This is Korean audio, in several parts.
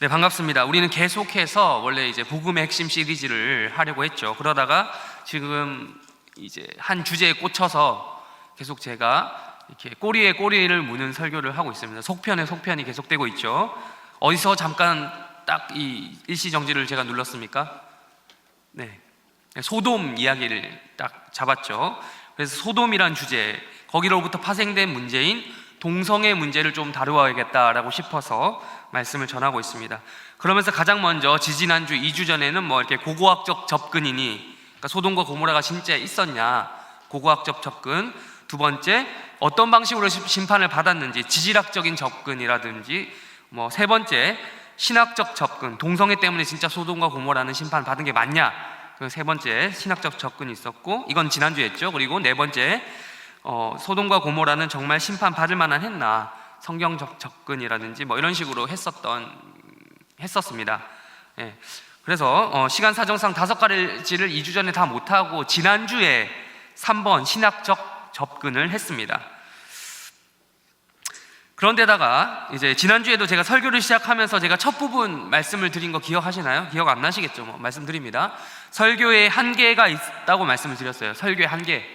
네, 반갑습니다. 우리는 계속해서 원래 이제 복음의 핵심 시리즈를 하려고 했죠. 그러다가 지금 이제 한 주제에 꽂혀서 계속 제가 이렇게 꼬리에 꼬리를 무는 설교를 하고 있습니다. 속편에 속편이 계속되고 있죠. 어디서 잠깐 딱 이 일시정지를 제가 눌렀습니까? 네, 소돔 이야기를 딱 잡았죠. 그래서 소돔이란 주제, 거기로부터 파생된 문제인 동성애 문제를 좀 다루어야겠다라고 싶어서 말씀을 전하고 있습니다. 그러면서 가장 먼저 지지난주 2주 전에는 뭐 이렇게 고고학적 접근이니, 그러니까 소돔과 고모라가 진짜 있었냐, 고고학적 접근. 두 번째, 어떤 방식으로 심판을 받았는지, 지질학적인 접근이라든지, 뭐 세 번째, 신학적 접근, 동성애 때문에 진짜 소돔과 고모라는 심판 받은 게 맞냐, 그 세 번째 신학적 접근이 있었고, 이건 지난주에 했죠. 그리고 네 번째, 소돔과 고모라는 정말 심판받을 만한 했나, 성경적 접근이라든지 뭐 이런 식으로 했었습니다. 예. 그래서 시간 사정상 5가지를 2주 전에 다 못하고 지난주에 3번 신학적 접근을 했습니다. 그런데다가 이제 지난주에도 제가 설교를 시작하면서 제가 첫 부분 말씀을 드린 거 기억하시나요? 기억 안 나시겠죠? 뭐 말씀드립니다. 설교에 한계가 있다고 말씀을 드렸어요. 설교의 한계.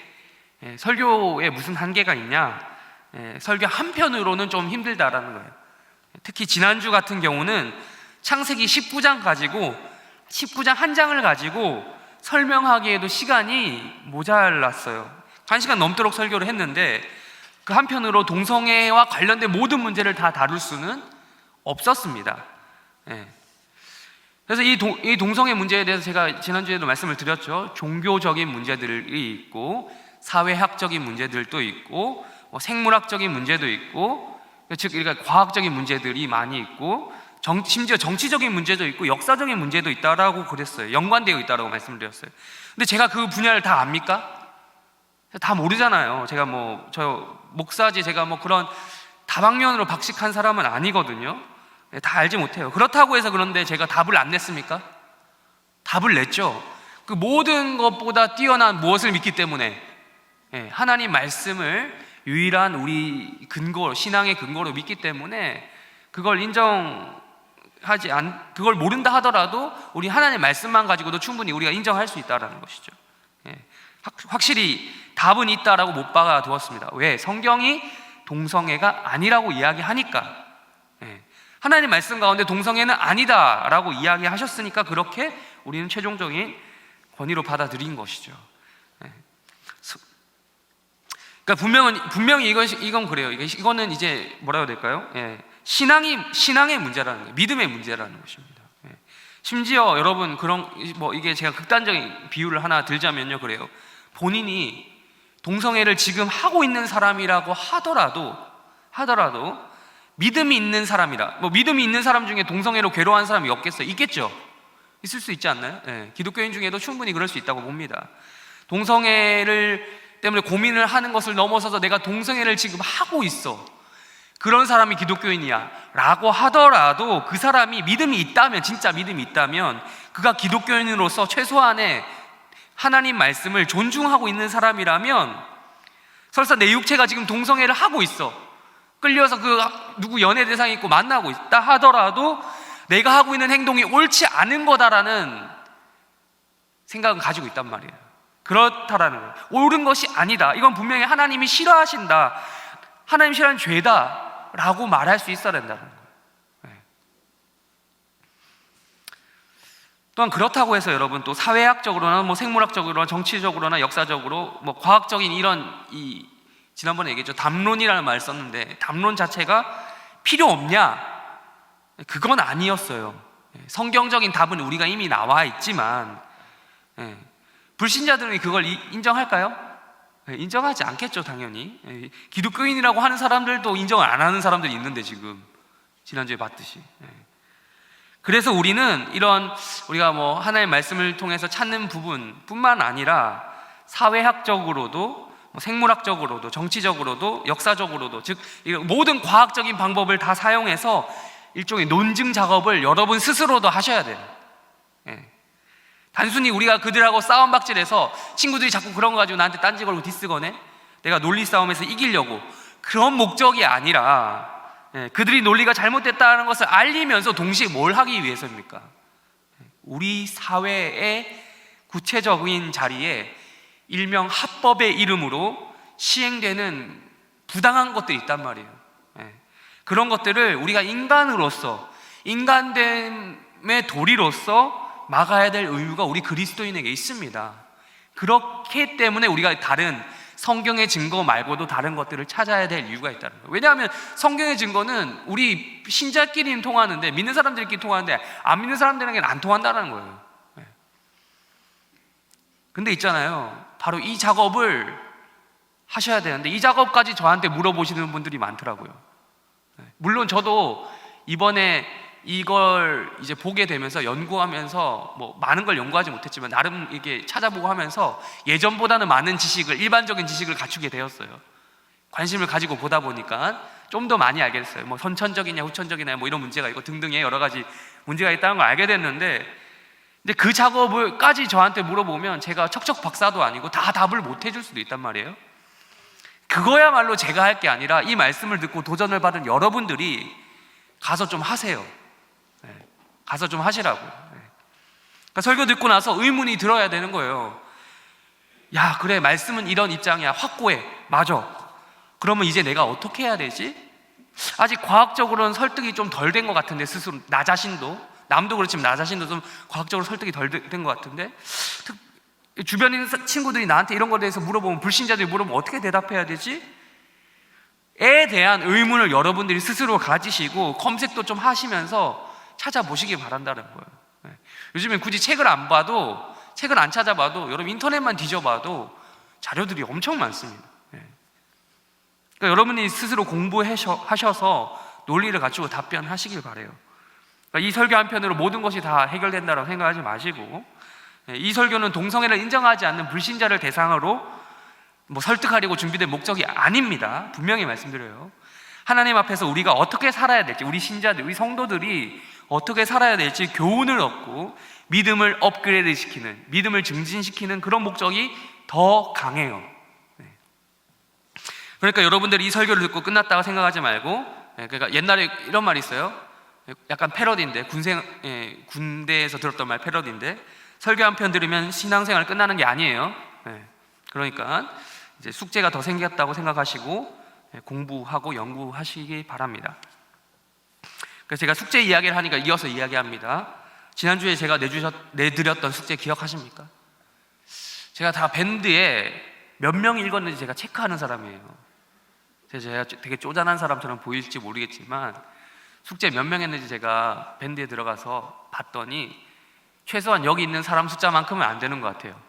설교에 무슨 한계가 있냐? 설교 한편으로는 좀 힘들다라는 거예요. 특히 지난주 같은 경우는 창세기 19장 가지고 19장 한 장을 가지고 설명하기에도 시간이 모자랐어요. 1시간 넘도록 설교를 했는데 그 한편으로 동성애와 관련된 모든 문제를 다 다룰 수는 없었습니다. 그래서 이 동성애 문제에 대해서 제가 지난주에도 말씀을 드렸죠. 종교적인 문제들이 있고 사회학적인 문제들도 있고 생물학적인 문제도 있고, 즉 그러니까 과학적인 문제들이 많이 있고, 심지어 정치적인 문제도 있고 역사적인 문제도 있다라고 그랬어요. 연관되어 있다라고 말씀을 드렸어요. 근데 제가 그 분야를 다 압니까? 다 모르잖아요. 제가 저 목사지, 제가 그런 다방면으로 박식한 사람은 아니거든요. 다 알지 못해요. 그렇다고 해서 그런데 제가 답을 안 냈습니까? 답을 냈죠. 그 모든 것보다 뛰어난 무엇을 믿기 때문에, 하나님 말씀을 유일한 우리 근거, 신앙의 근거로 믿기 때문에 그걸 그걸 모른다 하더라도 우리 하나님의 말씀만 가지고도 충분히 우리가 인정할 수 있다는 것이죠. 확실히 답은 있다라고 못 박아두었습니다. 왜? 성경이 동성애가 아니라고 이야기하니까. 하나님 말씀 가운데 동성애는 아니다라고 이야기하셨으니까 그렇게 우리는 최종적인 권위로 받아들인 것이죠. 그러니까 분명히 이건 그래요. 이거는 이제 뭐라고 해야 될까요? 신앙의 문제라는 거예요. 믿음의 문제라는 것입니다. 심지어 여러분 이게 제가 극단적인 비유를 하나 들자면요, 그래요. 본인이 동성애를 지금 하고 있는 사람이라고 하더라도 믿음이 있는 사람이라, 믿음이 있는 사람 중에 동성애로 괴로워하는 사람이 없겠어요? 있겠죠? 있을 수 있지 않나요? 기독교인 중에도 충분히 그럴 수 있다고 봅니다. 동성애를 때문에 고민을 하는 것을 넘어서서 내가 동성애를 지금 하고 있어, 그런 사람이 기독교인이야 라고 하더라도 그 사람이 믿음이 있다면, 진짜 믿음이 있다면, 그가 기독교인으로서 최소한의 하나님 말씀을 존중하고 있는 사람이라면, 설사 내 육체가 지금 동성애를 하고 있어, 끌려서 누구 연애 대상이 있고 만나고 있다 하더라도 내가 하고 있는 행동이 옳지 않은 거다라는 생각은 가지고 있단 말이에요. 그렇다라는 거예요. 옳은 것이 아니다, 이건 분명히 하나님이 싫어하신다, 하나님 싫어하는 죄다 라고 말할 수 있어야 된다는 거예요. 또한 그렇다고 해서 여러분, 또 사회학적으로나 생물학적으로나 정치적으로나 역사적으로 과학적인 지난번에 얘기했죠. 담론이라는 말을 썼는데 담론 자체가 필요 없냐? 그건 아니었어요. 성경적인 답은 우리가 이미 나와 있지만, 불신자들이 그걸 인정할까요? 인정하지 않겠죠, 당연히. 기독교인이라고 하는 사람들도 인정을 안 하는 사람들이 있는데, 지금 지난주에 봤듯이. 그래서 우리는 우리가 하나님의 말씀을 통해서 찾는 부분뿐만 아니라 사회학적으로도 생물학적으로도 정치적으로도 역사적으로도, 즉 모든 과학적인 방법을 다 사용해서 일종의 논증 작업을 여러분 스스로도 하셔야 돼요. 단순히 우리가 그들하고 싸움박질해서 친구들이 자꾸 그런 거 가지고 나한테 딴지 걸고 디스 거네, 내가 논리 싸움에서 이기려고, 그런 목적이 아니라 그들이 논리가 잘못됐다는 것을 알리면서 동시에 뭘 하기 위해서입니까? 우리 사회의 구체적인 자리에 일명 합법의 이름으로 시행되는 부당한 것들이 있단 말이에요. 그런 것들을 우리가 인간으로서, 인간됨의 도리로서 막아야 될 의무가 우리 그리스도인에게 있습니다. 그렇기 때문에 우리가 다른 성경의 증거 말고도 다른 것들을 찾아야 될 이유가 있다는 거예요. 왜냐하면 성경의 증거는 우리 신자끼리는 통하는데, 믿는 사람들끼리 통하는데 안 믿는 사람들에게는 안 통한다는 거예요. 근데 있잖아요, 바로 이 작업을 하셔야 되는데 이 작업까지 저한테 물어보시는 분들이 많더라고요. 물론 저도 이번에 이걸 이제 보게 되면서 연구하면서 뭐 많은 걸 연구하지 못했지만 나름 이게 찾아보고 하면서 예전보다는 많은 지식을, 일반적인 지식을 갖추게 되었어요. 관심을 가지고 보다 보니까 좀 더 많이 알게 됐어요. 뭐 선천적이냐 후천적이냐 뭐 이런 문제가 있고 등등의 여러 가지 문제가 있다는 걸 알게 됐는데, 근데 그 작업을까지 저한테 물어보면 제가 척척 박사도 아니고 다 답을 못 해줄 수도 있단 말이에요. 그거야말로 제가 할 게 아니라 이 말씀을 듣고 도전을 받은 여러분들이 가서 좀 하세요. 가서 좀 하시라고요. 그러니까 설교 듣고 나서 의문이 들어야 되는 거예요. 야, 그래, 말씀은 이런 입장이야. 확고해. 맞아. 그러면 이제 내가 어떻게 해야 되지? 아직 과학적으로는 설득이 좀 덜 된 것 같은데, 스스로, 나 자신도, 남도 그렇지만 나 자신도 좀 과학적으로 설득이 덜 된 것 같은데, 주변에 있는 친구들이 나한테 이런 거에 대해서 물어보면, 불신자들이 물어보면 어떻게 대답해야 되지? 에 대한 의문을 여러분들이 스스로 가지시고 검색도 좀 하시면서 찾아보시기 바란다는 거예요. 요즘엔 굳이 책을 안 봐도, 책을 안 찾아봐도 여러분 인터넷만 뒤져봐도 자료들이 엄청 많습니다. 그러니까 여러분이 스스로 공부하셔서 논리를 갖추고 답변하시길 바래요. 그러니까 이 설교 한편으로 모든 것이 다 해결된다고 생각하지 마시고, 이 설교는 동성애를 인정하지 않는 불신자를 대상으로 뭐 설득하려고 준비된 목적이 아닙니다. 분명히 말씀드려요. 하나님 앞에서 우리가 어떻게 살아야 될지, 우리 신자들, 우리 성도들이 어떻게 살아야 될지 교훈을 얻고 믿음을 업그레이드 시키는, 믿음을 증진시키는 그런 목적이 더 강해요. 그러니까 여러분들이 이 설교를 듣고 끝났다고 생각하지 말고, 그러니까 옛날에 이런 말이 있어요. 약간 패러디인데, 군대에서 들었던 말 패러디인데, 설교 한 편 들으면 신앙생활 끝나는 게 아니에요. 그러니까 이제 숙제가 더 생겼다고 생각하시고 공부하고 연구하시기 바랍니다. 그래서 제가 숙제 이야기를 하니까 이어서 이야기합니다. 지난주에 제가 내드렸던 숙제 기억하십니까? 제가 다 밴드에 몇 명 읽었는지 제가 체크하는 사람이에요. 제가 되게 쪼잔한 사람처럼 보일지 모르겠지만 숙제 몇 명 했는지 제가 밴드에 들어가서 봤더니 최소한 여기 있는 사람 숫자만큼은 안 되는 것 같아요.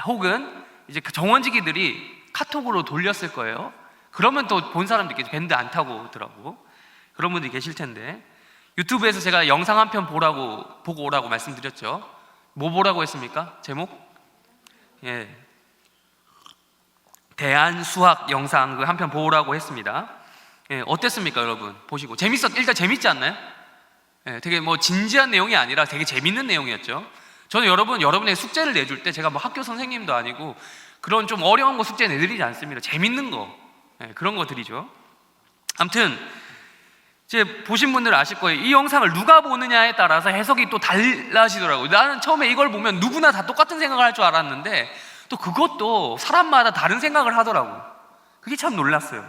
혹은 이제 정원지기들이 카톡으로 돌렸을 거예요. 그러면 또 본 사람도 있겠죠. 밴드 안 타고 오더라고. 그런 분들이 계실 텐데, 유튜브에서 제가 영상 한 편 보고 오라고 말씀드렸죠. 뭐 보라고 했습니까? 제목? 대한수학 영상 그 한 편 보라고 했습니다. 어땠습니까, 여러분? 보시고 일단 재밌지 않나요? 되게 뭐 진지한 내용이 아니라 되게 재밌는 내용이었죠. 저는 여러분의 숙제를 내줄 때 제가 뭐 학교 선생님도 아니고 그런 좀 어려운 거 숙제 내드리지 않습니다. 재밌는 거, 그런 거 드리죠. 아무튼 이제 보신 분들은 아실 거예요. 이 영상을 누가 보느냐에 따라서 해석이 또 달라지더라고요. 나는 처음에 이걸 보면 누구나 다 똑같은 생각을 할 줄 알았는데 또 그것도 사람마다 다른 생각을 하더라고요. 그게 참 놀랐어요.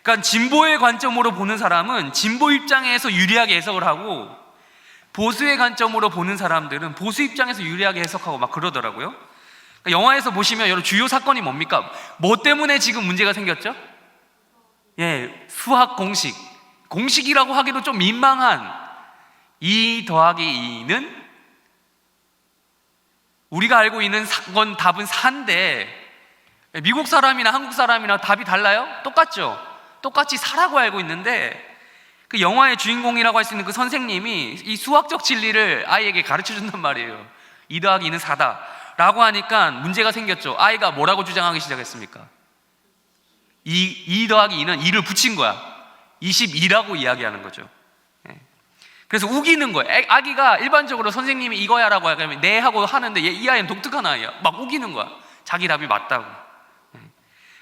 그러니까 진보의 관점으로 보는 사람은 진보 입장에서 유리하게 해석을 하고, 보수의 관점으로 보는 사람들은 보수 입장에서 유리하게 해석하고 막 그러더라고요. 그러니까 영화에서 보시면 여러 주요 사건이 뭡니까? 뭐 때문에 지금 문제가 생겼죠? 수학 공식이라고 하기도 좀 민망한 2 더하기 2는 우리가 알고 있는 답은 4인데 미국 사람이나 한국 사람이나 답이 달라요? 똑같죠? 똑같이 4라고 알고 있는데 그 영화의 주인공이라고 할 수 있는 그 선생님이 이 수학적 진리를 아이에게 가르쳐 준단 말이에요. 2 더하기 2는 4다 라고 하니까 문제가 생겼죠. 아이가 뭐라고 주장하기 시작했습니까? 2 더하기 2는 2를 붙인 거야. 22라고 이야기하는 거죠. 그래서 우기는 거예요. 아기가 일반적으로 선생님이 이거야 라고 하면 네 하고 하는데 이 아이는 독특한 아이야. 막 우기는 거야. 자기 답이 맞다고.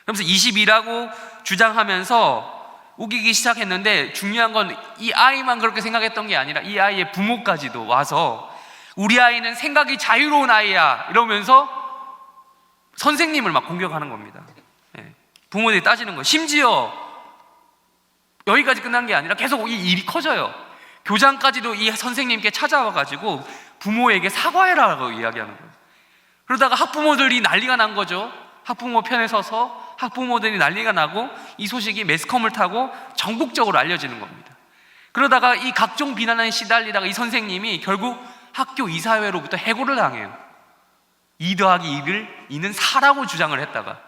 그러면서 22라고 주장하면서 우기기 시작했는데 중요한 건 이 아이만 그렇게 생각했던 게 아니라 이 아이의 부모까지도 와서 우리 아이는 생각이 자유로운 아이야 이러면서 선생님을 막 공격하는 겁니다. 부모들이 따지는 거예요. 심지어 여기까지 끝난 게 아니라 계속 이 일이 커져요. 교장까지도 이 선생님께 찾아와가지고 부모에게 사과해라라고 이야기하는 거예요. 그러다가 학부모들이 난리가 난 거죠. 학부모 편에 서서 학부모들이 난리가 나고 이 소식이 매스컴을 타고 전국적으로 알려지는 겁니다. 그러다가 이 각종 비난에 시달리다가 이 선생님이 결국 학교 이사회로부터 해고를 당해요. 2 더하기 2는 4라고 주장을 했다가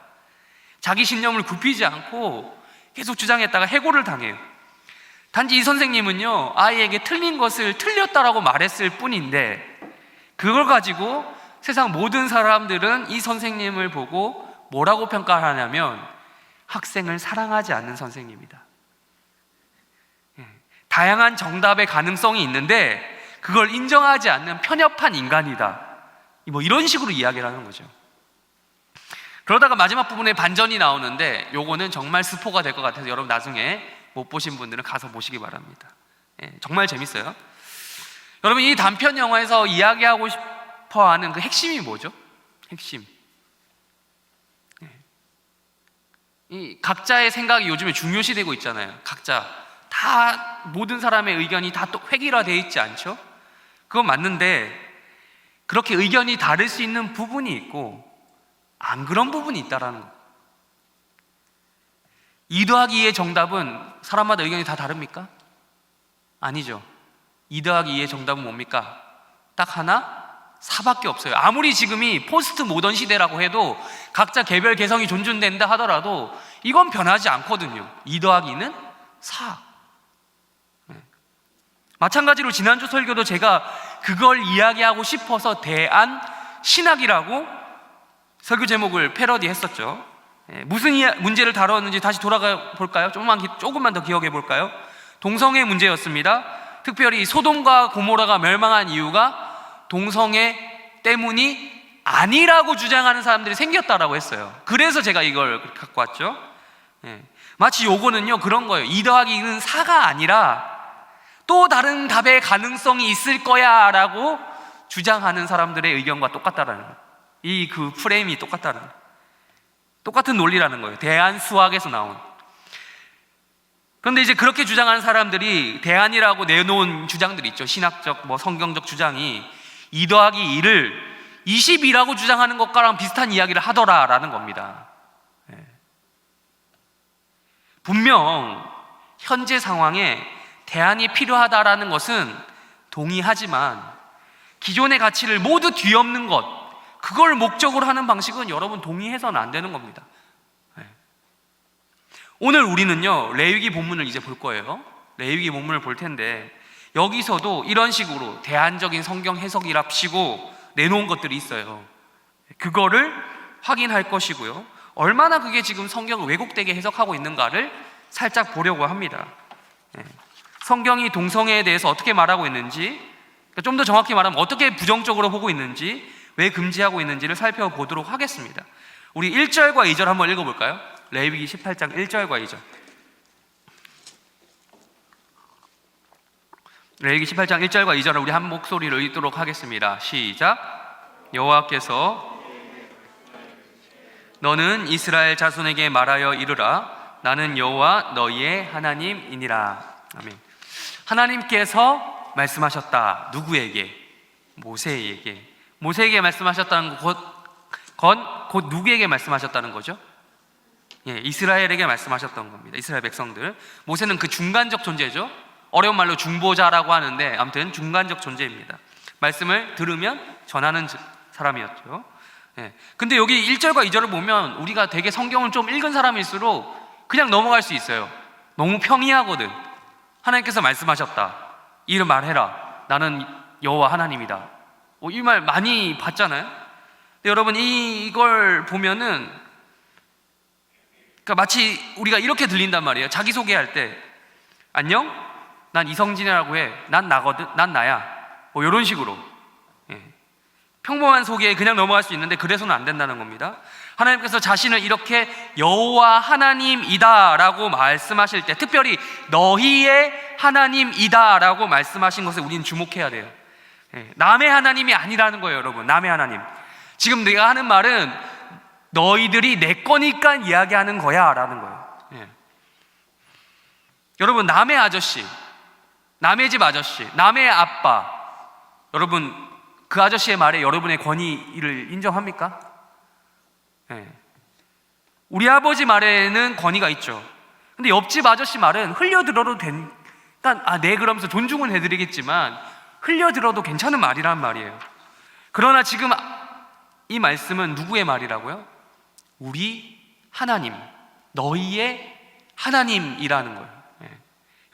자기 신념을 굽히지 않고 계속 주장했다가 해고를 당해요. 단지 이 선생님은요, 아이에게 틀린 것을 틀렸다라고 말했을 뿐인데 그걸 가지고 세상 모든 사람들은 이 선생님을 보고 뭐라고 평가하냐면 학생을 사랑하지 않는 선생님이다. 다양한 정답의 가능성이 있는데 그걸 인정하지 않는 편협한 인간이다. 뭐 이런 식으로 이야기를 하는 거죠. 그러다가 마지막 부분에 반전이 나오는데 요거는 정말 스포가 될 것 같아서 여러분 나중에 못 보신 분들은 가서 보시기 바랍니다. 정말 재밌어요. 여러분 이 단편 영화에서 이야기하고 싶어하는 그 핵심이 뭐죠? 핵심. 이 각자의 생각이 요즘에 중요시되고 있잖아요. 각자 다 모든 사람의 의견이 다 또 획일화되어 있지 않죠? 그건 맞는데 그렇게 의견이 다를 수 있는 부분이 있고 안 그런 부분이 있다라는 거. 2 더하기 2의 정답은 사람마다 의견이 다 다릅니까? 아니죠. 2 더하기 2의 정답은 뭡니까? 딱 하나? 4밖에 없어요. 아무리 지금이 포스트 모던 시대라고 해도 각자 개별 개성이 존중된다 하더라도 이건 변하지 않거든요. 2 더하기 2는 4. 마찬가지로 지난주 설교도 제가 그걸 이야기하고 싶어서 대안 신학이라고 설교 제목을 패러디 했었죠. 무슨 문제를 다뤘는지 다시 돌아가 볼까요? 조금만 더 기억해 볼까요? 동성애 문제였습니다. 특별히 소돔과 고모라가 멸망한 이유가 동성애 때문이 아니라고 주장하는 사람들이 생겼다라고 했어요. 그래서 제가 이걸 갖고 왔죠. 마치 요거는요 그런 거예요. 2 더하기 2는 4가 아니라 또 다른 답의 가능성이 있을 거야 라고 주장하는 사람들의 의견과 똑같다라는 거예요. 이 그 프레임이 똑같다는 거예요. 똑같은 논리라는 거예요. 대안수학에서 나온. 그런데 이제 그렇게 주장하는 사람들이 대안이라고 내놓은 주장들이 있죠. 신학적 성경적 주장이 2 더하기 2를 22라고 주장하는 것과랑 비슷한 이야기를 하더라라는 겁니다. 분명 현재 상황에 대안이 필요하다라는 것은 동의하지만 기존의 가치를 모두 뒤엎는 것, 그걸 목적으로 하는 방식은 여러분 동의해서는 안 되는 겁니다. 오늘 우리는요 레위기 본문을 이제 볼 거예요. 레위기 본문을 볼 텐데 여기서도 이런 식으로 대안적인 성경 해석이랍시고 내놓은 것들이 있어요. 그거를 확인할 것이고요, 얼마나 그게 지금 성경을 왜곡되게 해석하고 있는가를 살짝 보려고 합니다. 성경이 동성애에 대해서 어떻게 말하고 있는지, 좀 더 정확히 말하면 어떻게 부정적으로 보고 있는지, 왜 금지하고 있는지를 살펴보도록 하겠습니다. 우리 1절과 2절 한번 읽어볼까요? 레위기 18장 1절과 2절. 레위기 18장 1절과 2절을 우리 한 목소리로 읽도록 하겠습니다. 시작. 여호와께서 너는 이스라엘 자손에게 말하여 이르라. 나는 여호와 너희의 하나님이니라. 아멘. 하나님께서 말씀하셨다. 누구에게? 모세에게. 모세에게 말씀하셨다는 건 곧 누구에게 말씀하셨다는 거죠? 이스라엘에게 말씀하셨던 겁니다. 이스라엘 백성들. 모세는 그 중간적 존재죠. 어려운 말로 중보자라고 하는데 아무튼 중간적 존재입니다. 말씀을 들으면 전하는 사람이었죠. 근데 여기 1절과 2절을 보면 우리가 되게 성경을 좀 읽은 사람일수록 그냥 넘어갈 수 있어요. 너무 평이하거든. 하나님께서 말씀하셨다. 이를 말해라. 나는 여호와 하나님이다. 이 말 많이 봤잖아요. 근데 여러분 이걸 보면은 그러니까 마치 우리가 이렇게 들린단 말이에요. 자기소개할 때 안녕? 난 이성진이라고 해. 난 나거든. 난 나야. 이런 식으로. 평범한 소개에 그냥 넘어갈 수 있는데 그래서는 안 된다는 겁니다. 하나님께서 자신을 이렇게 여호와 하나님이다 라고 말씀하실 때, 특별히 너희의 하나님이다 라고 말씀하신 것에 우리는 주목해야 돼요. 남의 하나님이 아니라는 거예요, 여러분. 남의 하나님. 지금 내가 하는 말은 너희들이 내 거니까 이야기하는 거야 라는 거예요. 여러분, 남의 아저씨, 남의 집 아저씨, 남의 아빠, 여러분 그 아저씨의 말에 여러분의 권위를 인정합니까? 우리 아버지 말에는 권위가 있죠. 근데 옆집 아저씨 말은 흘려들어도 네 그러면서 존중은 해드리겠지만 흘려들어도 괜찮은 말이란 말이에요. 그러나 지금 이 말씀은 누구의 말이라고요? 우리 하나님, 너희의 하나님이라는 거예요.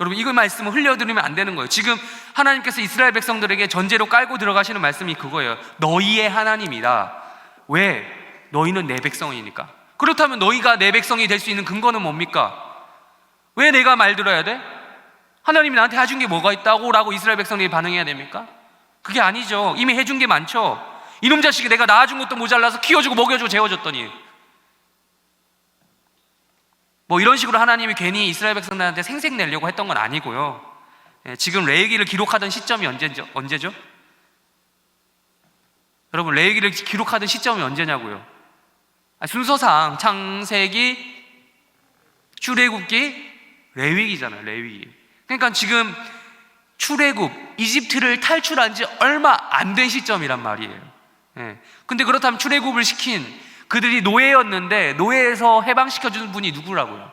여러분, 이거 말씀을 흘려들으면 안 되는 거예요. 지금 하나님께서 이스라엘 백성들에게 전제로 깔고 들어가시는 말씀이 그거예요. 너희의 하나님이다. 왜? 너희는 내 백성이니까. 그렇다면 너희가 내 백성이 될 수 있는 근거는 뭡니까? 왜 내가 말 들어야 돼? 하나님이 나한테 해준 게 뭐가 있다고 라고 이스라엘 백성들이 반응해야 됩니까? 그게 아니죠. 이미 해준 게 많죠. 이놈 자식이 내가 낳아준 것도 모자라서 키워주고 먹여주고 재워줬더니, 뭐 이런 식으로 하나님이 괜히 이스라엘 백성들한테 생색 내려고 했던 건 아니고요. 지금 레위기를 기록하던 시점이 언제죠? 여러분, 레위기를 기록하던 시점이 언제냐고요? 순서상 창세기, 출애굽기, 레위기잖아요. 레위기. 그러니까 지금 출애굽, 이집트를 탈출한 지 얼마 안 된 시점이란 말이에요. 근데 그렇다면 출애굽을 시킨, 그들이 노예였는데 노예에서 해방시켜주는 분이 누구라고요?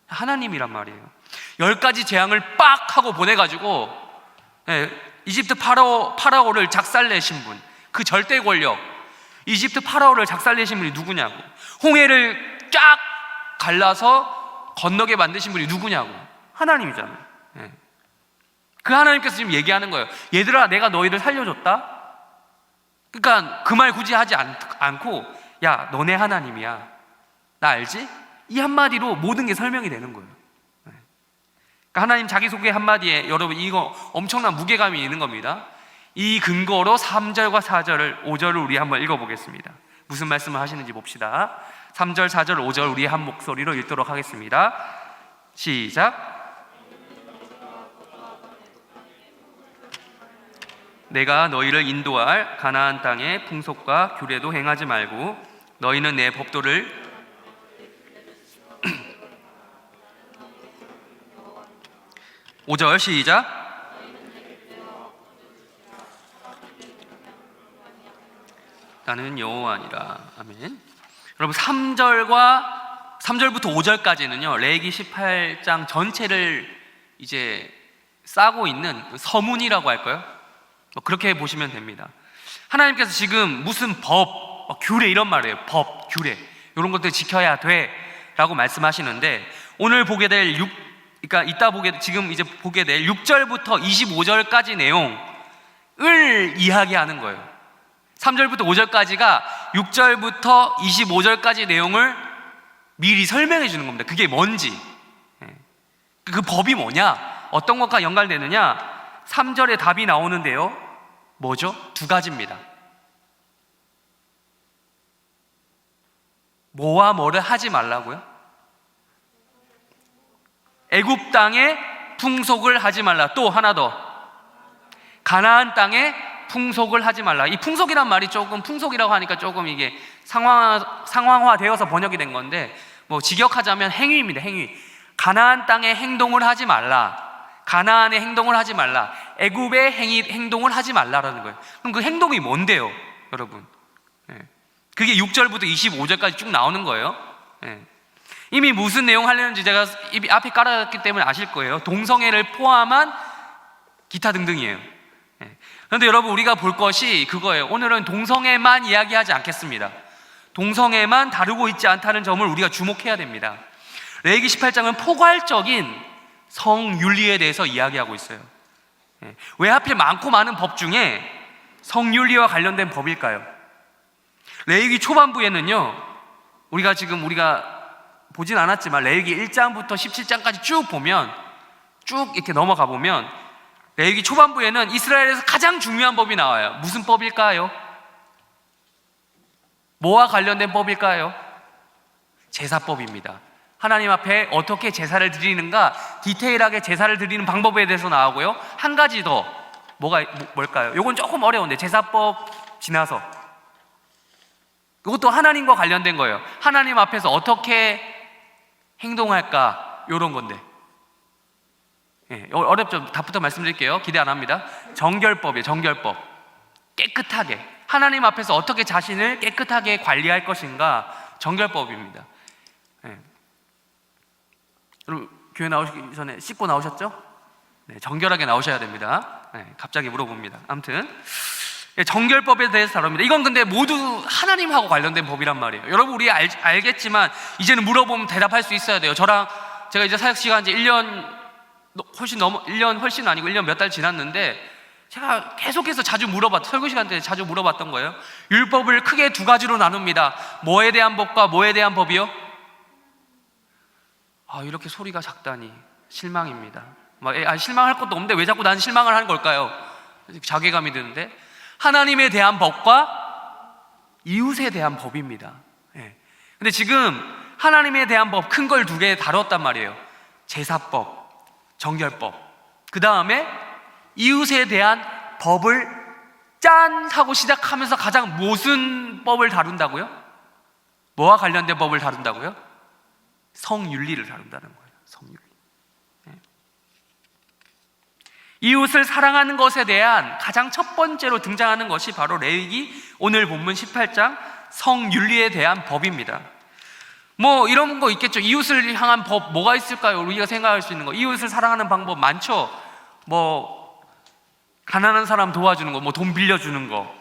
하나님이란 말이에요. 10가지 재앙을 빡 하고 보내가지고 이집트 파라오를 작살내신 분, 그 절대 권력, 이집트 파라오를 작살내신 분이 누구냐고. 홍해를 쫙 갈라서 건너게 만드신 분이 누구냐고. 하나님이잖아요. 그 하나님께서 지금 얘기하는 거예요. 얘들아, 내가 너희를 살려줬다. 그러니까 그 말 굳이 하지 않고, 야, 너네 하나님이야, 나 알지? 이 한마디로 모든 게 설명이 되는 거예요. 그러니까 하나님 자기소개 한마디에 여러분 이거 엄청난 무게감이 있는 겁니다. 이 근거로 3절과 4절을 5절을 우리 한번 읽어보겠습니다. 무슨 말씀을 하시는지 봅시다. 3절, 4절, 5절 우리 한 목소리로 읽도록 하겠습니다. 시작. 내가 너희를 인도할 가나안 땅의 풍속과 규례도 행하지 말고 너희는 내 법도를 (5절) 시작. 나는 여호와니라. 아멘. 여러분, 3절부터 5절까지는요 레위기 18장 전체를 이제 싸고 있는 서문이라고 할까요? 그렇게 보시면 됩니다. 하나님께서 지금 무슨 법, 규례 이런 말이에요. 법, 규례 이런 것들 지켜야 돼 라고 말씀하시는데, 오늘 보게 될 지금 이제 보게 될 6절부터 25절까지 내용을 이야기하는 거예요. 3절부터 5절까지가 6절부터 25절까지 내용을 미리 설명해 주는 겁니다. 그게 뭔지, 그 법이 뭐냐, 어떤 것과 연관되느냐. 3절에 답이 나오는데요, 뭐죠? 2가지입니다. 뭐와 뭐를 하지 말라고요? 애굽 땅의 풍속을 하지 말라. 또 하나 더, 가나안 땅의 풍속을 하지 말라. 이 풍속이란 말이 조금, 풍속이라고 하니까 조금 이게 상황화되어서 번역이 된 건데, 뭐 직역하자면 행위입니다. 행위. 가나안 땅의 행동을 하지 말라. 가나안의 행동을 하지 말라. 애굽의 행동을 하지 말라라는 거예요. 그럼 그 행동이 뭔데요, 여러분? 그게 6절부터 25절까지 쭉 나오는 거예요. 이미 무슨 내용 하려는지 제가 앞에 깔아놨기 때문에 아실 거예요. 동성애를 포함한 기타 등등이에요. 그런데 여러분, 우리가 볼 것이 그거예요. 오늘은 동성애만 이야기하지 않겠습니다. 동성애만 다루고 있지 않다는 점을 우리가 주목해야 됩니다. 레위기 18장은 포괄적인 성윤리에 대해서 이야기하고 있어요. 왜 하필 많고 많은 법 중에 성윤리와 관련된 법일까요? 레위기 초반부에는요, 우리가 보진 않았지만 레위기 1장부터 17장까지 쭉 보면, 쭉 이렇게 넘어가 보면 레위기 초반부에는 이스라엘에서 가장 중요한 법이 나와요. 무슨 법일까요? 뭐와 관련된 법일까요? 제사법입니다. 하나님 앞에 어떻게 제사를 드리는가, 디테일하게 제사를 드리는 방법에 대해서 나오고요. 한 가지 더 뭘까요? 이건 조금 어려운데, 제사법 지나서 그것도 하나님과 관련된 거예요. 하나님 앞에서 어떻게 행동할까, 이런 건데. 어렵죠? 답부터 말씀드릴게요. 기대 안 합니다. 정결법이에요. 정결법. 깨끗하게 하나님 앞에서 어떻게 자신을 깨끗하게 관리할 것인가, 정결법입니다. 여러분, 교회 나오시기 전에 씻고 나오셨죠? 정결하게 나오셔야 됩니다. 갑자기 물어봅니다. 아무튼 정결법에 대해서 다룹니다. 이건 근데 모두 하나님하고 관련된 법이란 말이에요. 여러분, 우리 알겠지만 이제는 물어보면 대답할 수 있어야 돼요. 제가 이제 사역 시간 이제 1년 훨씬 아니고 1년 몇 달 지났는데, 제가 계속해서 자주 설교 시간 때 자주 물어봤던 거예요. 율법을 크게 두 가지로 나눕니다. 뭐에 대한 법과 뭐에 대한 법이요? 이렇게 소리가 작다니 실망입니다. 실망할 것도 없는데 왜 자꾸 난 실망을 하는 걸까요? 자괴감이 드는데, 하나님에 대한 법과 이웃에 대한 법입니다. 근데 지금 하나님에 대한 법 큰 걸 두 개 다뤘단 말이에요. 제사법, 정결법. 그 다음에 이웃에 대한 법을 짠 하고 시작하면서 가장 무슨 법을 다룬다고요? 뭐와 관련된 법을 다룬다고요? 성윤리를 다룬다는 거예요. 성윤리. 이웃을 사랑하는 것에 대한 가장 첫 번째로 등장하는 것이 바로 레위기 오늘 본문 18장 성윤리에 대한 법입니다. 이런 거 있겠죠. 이웃을 향한 법 뭐가 있을까요? 우리가 생각할 수 있는 거. 이웃을 사랑하는 방법 많죠. 가난한 사람 도와주는 거, 돈 빌려주는 거,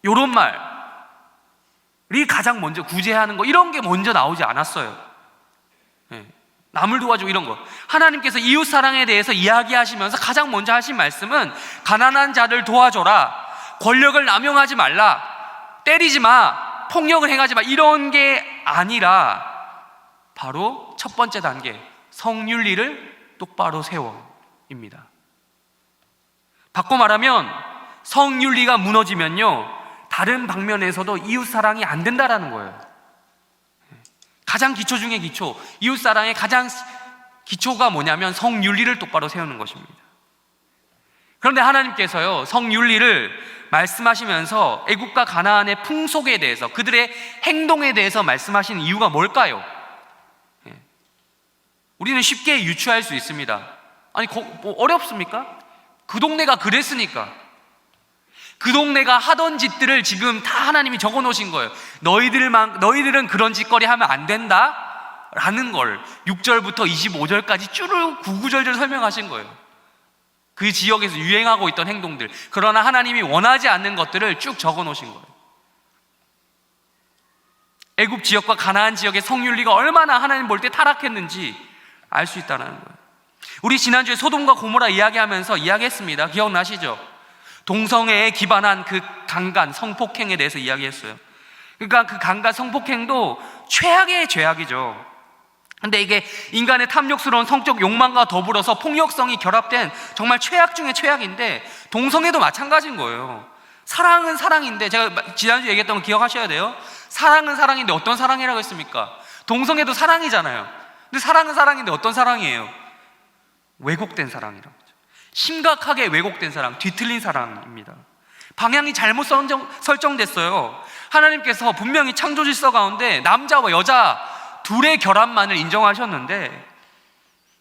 요런 말이 가장 먼저 구제하는 거, 이런 게 먼저 나오지 않았어요. 남을 도와주고 이런 거. 하나님께서 이웃 사랑에 대해서 이야기하시면서 가장 먼저 하신 말씀은 가난한 자를 도와줘라, 권력을 남용하지 말라, 때리지 마, 폭력을 행하지 마, 이런 게 아니라 바로 첫 번째 단계, 성윤리를 똑바로 세워입니다. 바꿔 말하면 성윤리가 무너지면요, 다른 방면에서도 이웃 사랑이 안 된다라는 거예요. 가장 기초 중에 기초, 이웃 사랑의 가장 기초가 뭐냐면 성윤리를 똑바로 세우는 것입니다. 그런데 하나님께서요, 성윤리를 말씀하시면서 애국과 가나안의 풍속에 대해서, 그들의 행동에 대해서 말씀하신 이유가 뭘까요? 우리는 쉽게 유추할 수 있습니다. 어렵습니까? 그 동네가 그랬으니까. 그 동네가 하던 짓들을 지금 다 하나님이 적어 놓으신 거예요. 너희들은 그런 짓거리 하면 안 된다 라는 걸 6절부터 25절까지 쭈르 구구절절 설명하신 거예요. 그 지역에서 유행하고 있던 행동들, 그러나 하나님이 원하지 않는 것들을 쭉 적어 놓으신 거예요. 애굽 지역과 가나안 지역의 성윤리가 얼마나 하나님 볼 때 타락했는지 알 수 있다는 거예요. 우리 지난주에 소돔과 고모라 이야기하면서 이야기했습니다. 기억나시죠? 동성애에 기반한 그 강간, 성폭행에 대해서 이야기했어요. 그러니까 그 강간, 성폭행도 최악의 죄악이죠. 근데 이게 인간의 탐욕스러운 성적 욕망과 더불어서 폭력성이 결합된 정말 최악 중에 최악인데, 동성애도 마찬가지인 거예요. 사랑은 사랑인데, 제가 지난주에 얘기했던 거 기억하셔야 돼요. 사랑은 사랑인데 어떤 사랑이라고 했습니까? 동성애도 사랑이잖아요. 근데 사랑은 사랑인데 어떤 사랑이에요? 왜곡된 사랑이라고 하죠. 심각하게 왜곡된 사랑, 뒤틀린 사랑입니다. 방향이 잘못 설정됐어요. 하나님께서 분명히 창조 질서 가운데 남자와 여자 둘의 결합만을 인정하셨는데,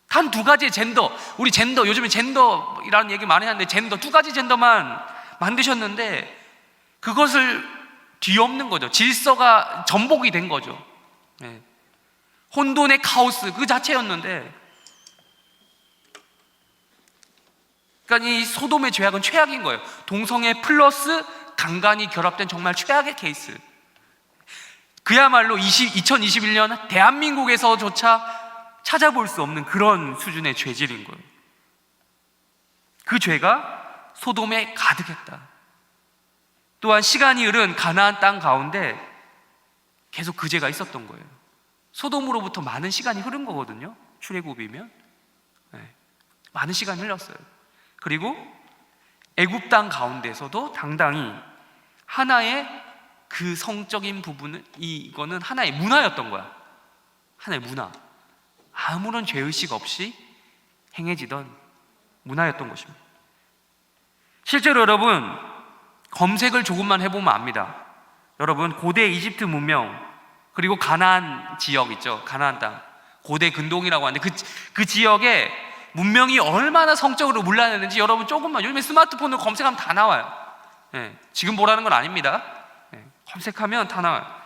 단 두 가지의 젠더, 우리 젠더, 요즘에 젠더라는 얘기 많이 하는데 젠더, 두 가지 젠더만 만드셨는데 그것을 뒤엎는 거죠. 질서가 전복이 된 거죠. 혼돈의 카오스 그 자체였는데, 그러니까 이 소돔의 죄악은 최악인 거예요. 동성애 플러스 강간이 결합된 정말 최악의 케이스. 그야말로 2021년 대한민국에서조차 찾아볼 수 없는 그런 수준의 죄질인 거예요. 그 죄가 소돔에 가득했다. 또한 시간이 흐른 가나안 땅 가운데 계속 그 죄가 있었던 거예요. 소돔으로부터 많은 시간이 흐른 거거든요. 출애굽이면 많은 시간이 흘렀어요. 그리고 애굽 땅 가운데서도 당당히 하나의 그 성적인 부분은 이거는 하나의 문화였던 거야. 하나의 문화. 아무런 죄의식 없이 행해지던 문화였던 것입니다. 실제로 여러분 검색을 조금만 해보면 압니다. 여러분 고대 이집트 문명 그리고 가나안 지역 있죠. 가나안 땅 고대 근동이라고 하는데 그 지역에 문명이 얼마나 성적으로 문란했는지 여러분 조금만 요즘에 스마트폰으로 검색하면 다 나와요. 지금 보라는 건 아닙니다. 검색하면 다 나와요.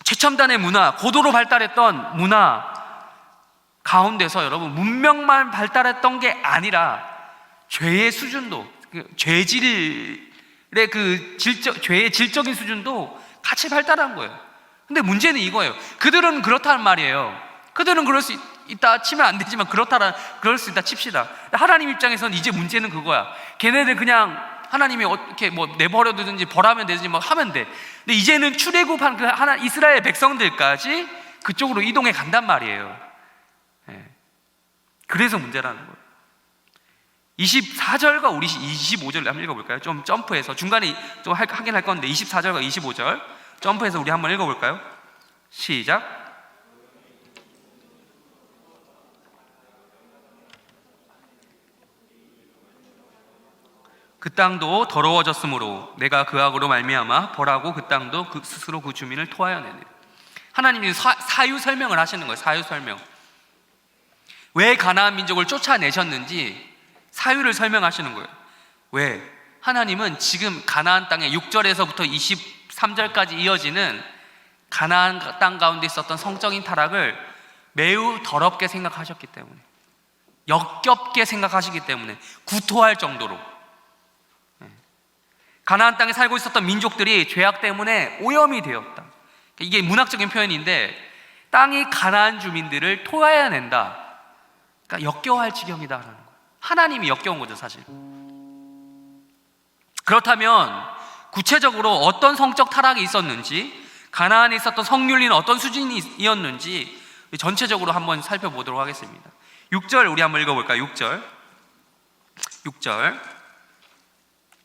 최첨단의 문화, 고도로 발달했던 문화 가운데서 여러분 문명만 발달했던 게 아니라 죄의 수준도, 죄의 질적인 수준도 같이 발달한 거예요. 근데 문제는 이거예요. 그들은 그렇다는 말이에요. 그들은 그럴 수 있다 치면 안 되지만 그럴 수 있다 칩시다. 하나님 입장에서는 이제 문제는 그거야. 걔네들 그냥 하나님이 어떻게 뭐 내버려두든지 벌하면 되든지 뭐 하면 돼. 근데 이제는 출애굽한 그 이스라엘 백성들까지 그쪽으로 이동해 간단 말이에요. 그래서 문제라는 거예요. 24절과 우리 25절 한번 읽어볼까요? 좀 점프해서 중간에 좀 하긴 할 건데 24절과 25절 점프해서 우리 한번 읽어볼까요? 시작. 그 땅도 더러워졌으므로 내가 그 악으로 말미암아 벌하고 그 땅도 스스로 그 주민을 토하여내네. 하나님이 사유 설명을 하시는 거예요. 사유 설명. 왜 가나안 민족을 쫓아내셨는지 사유를 설명하시는 거예요. 왜? 하나님은 지금 가나안 땅에 6절에서부터 23절까지 이어지는 가나안 땅 가운데 있었던 성적인 타락을 매우 더럽게 생각하셨기 때문에, 역겹게 생각하시기 때문에 구토할 정도로 가나안 땅에 살고 있었던 민족들이 죄악 때문에 오염이 되었다. 이게 문학적인 표현인데 땅이 가나안 주민들을 토해낸다. 그러니까 역겨워할 지경이다라는 거예요. 하나님이 역겨운 거죠, 사실. 그렇다면 구체적으로 어떤 성적 타락이 있었는지, 가나안에 있었던 성윤리는 어떤 수준이었는지 전체적으로 한번 살펴보도록 하겠습니다. 6절 우리 한번 읽어볼까요? 6절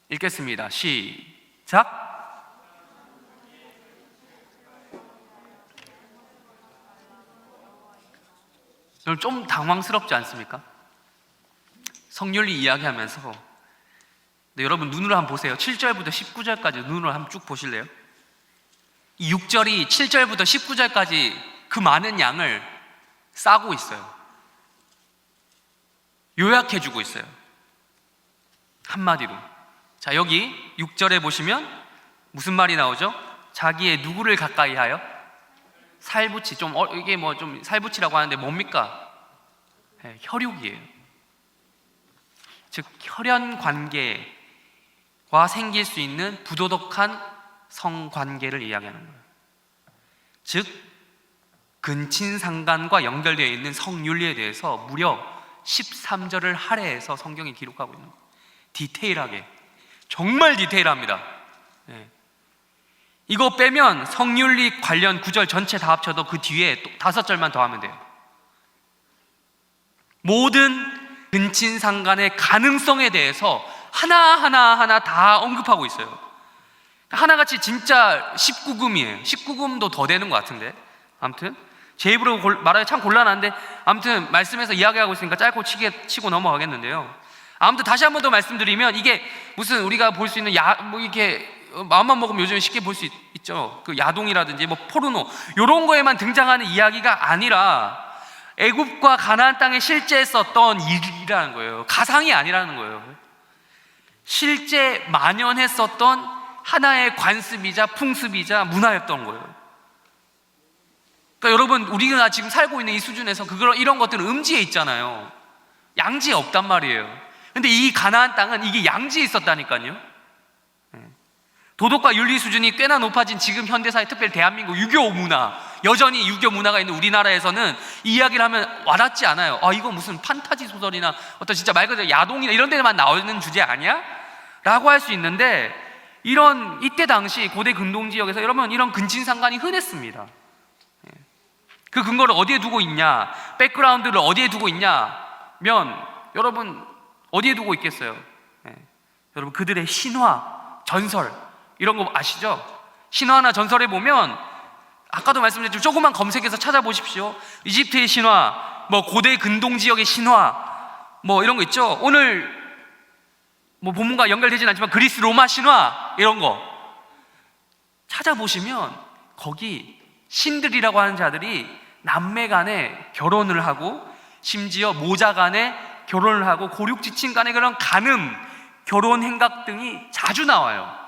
읽겠습니다. 시작. 좀 당황스럽지 않습니까? 성윤리 이야기하면서. 근데 여러분 눈으로 한번 보세요. 7절부터 19절까지 눈으로 한번 쭉 보실래요? 이 6절이 7절부터 19절까지 그 많은 양을 싸고 있어요. 요약해주고 있어요. 한마디로. 자, 여기 6절에 보시면 무슨 말이 나오죠? 자기의 누구를 가까이 하여? 살붙이. 이게 뭐 좀 살붙이라고 하는데 뭡니까? 혈육이에요. 즉 혈연 관계와 생길 수 있는 부도덕한 성관계를 이야기하는 거예요. 즉 근친상간과 연결되어 있는 성윤리에 대해서 무려 13절을 할애해서 성경이 기록하고 있는 거예요. 디테일하게, 정말 디테일합니다. 이거 빼면 성윤리 관련 구절 전체 다 합쳐도 그 뒤에 또 5절만 더 하면 돼요. 모든 근친상간의 가능성에 대해서 하나하나 다 언급하고 있어요. 하나같이 진짜 19금이에요. 19금도 더 되는 것 같은데. 아무튼 제 입으로 말하기 참 곤란한데, 아무튼 말씀에서 이야기하고 있으니까 짧고 치고 넘어가겠는데요. 아무튼 다시 한 번 더 말씀드리면, 이게 무슨 우리가 볼 수 있는 뭐 이렇게 마음만 먹으면 요즘 쉽게 볼 수 있죠. 그 야동이라든지 뭐 포르노 이런 거에만 등장하는 이야기가 아니라 애굽과 가나안 땅에 실제 했었던 일이라는 거예요. 가상이 아니라는 거예요. 실제 만연했었던 하나의 관습이자 풍습이자 문화였던 거예요. 그러니까 여러분, 우리가 지금 살고 있는 이 수준에서 이런 것들은 음지에 있잖아요. 양지에 없단 말이에요. 근데 이 가나안 땅은 이게 양지에 있었다니까요. 도덕과 윤리 수준이 꽤나 높아진 지금 현대사회, 특별히 대한민국 유교 문화, 여전히 유교 문화가 있는 우리나라에서는 이 이야기를 하면 와닿지 않아요. 이거 무슨 판타지 소설이나 어떤 진짜 말 그대로 야동이나 이런 데만 나오는 주제 아니야? 라고 할 수 있는데, 이때 당시 고대 근동 지역에서 여러분 이런 근친상간이 흔했습니다. 그 근거를 어디에 두고 있냐, 백그라운드를 어디에 두고 있냐면 여러분 어디에 두고 있겠어요? 여러분 그들의 신화, 전설 이런 거 아시죠? 신화나 전설에 보면 아까도 말씀드렸지만 조금만 검색해서 찾아보십시오. 이집트의 신화, 뭐 고대 근동 지역의 신화, 뭐 이런 거 있죠. 오늘 뭐 본문과 연결되진 않지만 그리스 로마 신화 이런 거 찾아보시면 거기 신들이라고 하는 자들이 남매 간에 결혼을 하고 심지어 모자 간에 결혼을 하고 고륙지친 간에 그런 간음, 결혼 행각 등이 자주 나와요.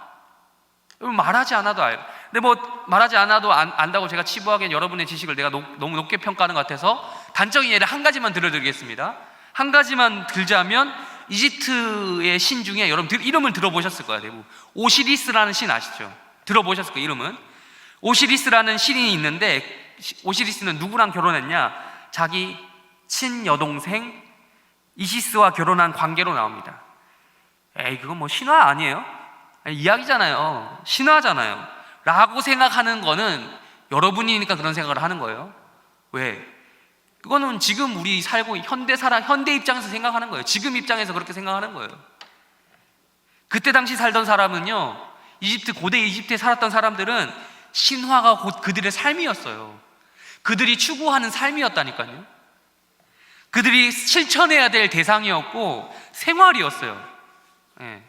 말하지 않아도 알고. 근데 뭐 말하지 않아도 안다고 제가 치부하기엔 여러분의 지식을 내가 너무 높게 평가하는 것 같아서 단적인 예를 한 가지만 들어드리겠습니다. 한 가지만 들자면 이집트의 신 중에 여러분 이름을 들어보셨을 거예요. 대부분 오시리스라는 신 아시죠? 들어보셨을 거예요. 이름은 오시리스라는 신이 있는데 오시리스는 누구랑 결혼했냐? 자기 친여동생 이시스와 결혼한 관계로 나옵니다. 에이 그건 뭐 신화 아니에요? 이야기잖아요. 신화잖아요 라고 생각하는 거는 여러분이니까 그런 생각을 하는 거예요. 왜? 그거는 지금 우리 살고 현대 입장에서 생각하는 거예요. 지금 입장에서 그렇게 생각하는 거예요. 그때 당시 살던 사람은요, 고대 이집트에 살았던 사람들은 신화가 곧 그들의 삶이었어요. 그들이 추구하는 삶이었다니까요. 그들이 실천해야 될 대상이었고 생활이었어요. 예.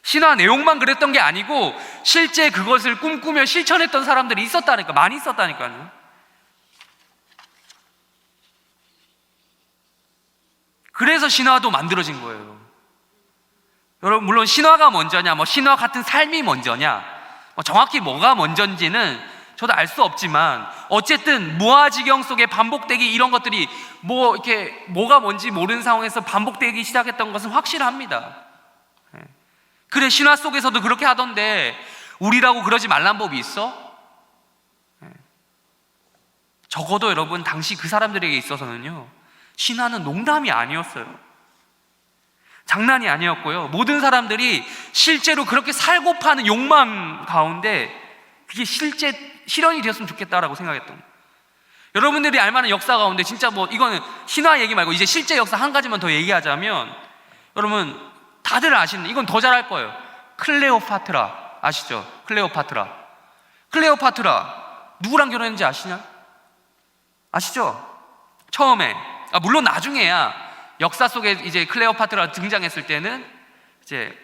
신화 내용만 그랬던 게 아니고 실제 그것을 꿈꾸며 실천했던 사람들이 있었다니까, 많이 있었다니까요. 그래서 신화도 만들어진 거예요. 여러분, 물론 신화가 먼저냐, 뭐 신화 같은 삶이 먼저냐, 뭐 정확히 뭐가 먼저인지는 저도 알 수 없지만 어쨌든 무아지경 속에 반복되기 이런 것들이 뭐가 뭔지 모르는 상황에서 반복되기 시작했던 것은 확실합니다. 그래, 신화 속에서도 그렇게 하던데 우리라고 그러지 말란 법이 있어? 적어도 여러분 당시 그 사람들에게 있어서는요, 신화는 농담이 아니었어요. 장난이 아니었고요, 모든 사람들이 실제로 그렇게 살고 파는 욕망 가운데 그게 실현이 되었으면 좋겠다라고 생각했던 거예요. 여러분들이 알만한 역사 가운데 진짜 뭐 이거는 신화 얘기 말고 이제 실제 역사 한 가지만 더 얘기하자면, 여러분 다들 아시는, 이건 더 잘할 거예요. 클레오파트라 아시죠? 클레오파트라 누구랑 결혼했는지 아시죠? 처음에, 물론 나중에야 역사 속에 이제 클레오파트라가 등장했을 때는 이제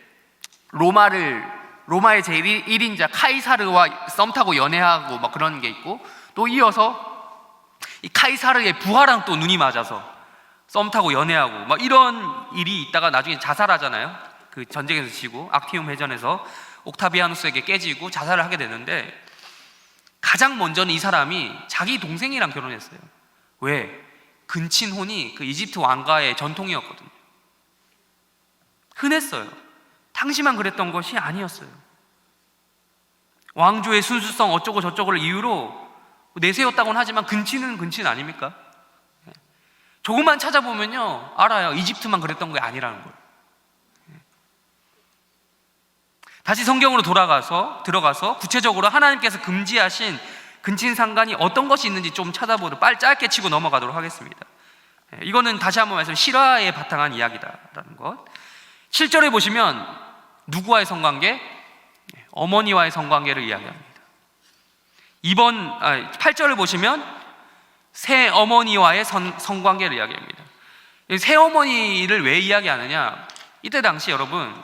로마의 제1인자 카이사르와 썸 타고 연애하고 막 그런 게 있고, 또 이어서 이 카이사르의 부하랑 또 눈이 맞아서 썸 타고 연애하고 막 이런 일이 있다가 나중에 자살하잖아요. 그 전쟁에서 지고 악티움 해전에서 옥타비아누스에게 깨지고 자살을 하게 되는데, 가장 먼저는 이 사람이 자기 동생이랑 결혼했어요. 왜? 근친혼이 그 이집트 왕가의 전통이었거든요. 흔했어요. 당시만 그랬던 것이 아니었어요. 왕조의 순수성 어쩌고 저쩌고를 이유로 내세웠다고는 하지만 근친은 근친 아닙니까? 조금만 찾아보면요 알아요. 이집트만 그랬던 게 아니라는 걸. 다시 성경으로 들어가서 구체적으로 하나님께서 금지하신 근친상간이 어떤 것이 있는지 좀 찾아보도록 짧게 치고 넘어가도록 하겠습니다. 이거는 다시 한번 말씀, 실화에 바탕한 이야기다라는 것. 7절에 보시면 누구와의 성관계? 어머니와의 성관계를 이야기합니다. 8절을 보시면 새 어머니와의 성관계를 이야기합니다. 새 어머니를 왜 이야기하느냐? 이때 당시 여러분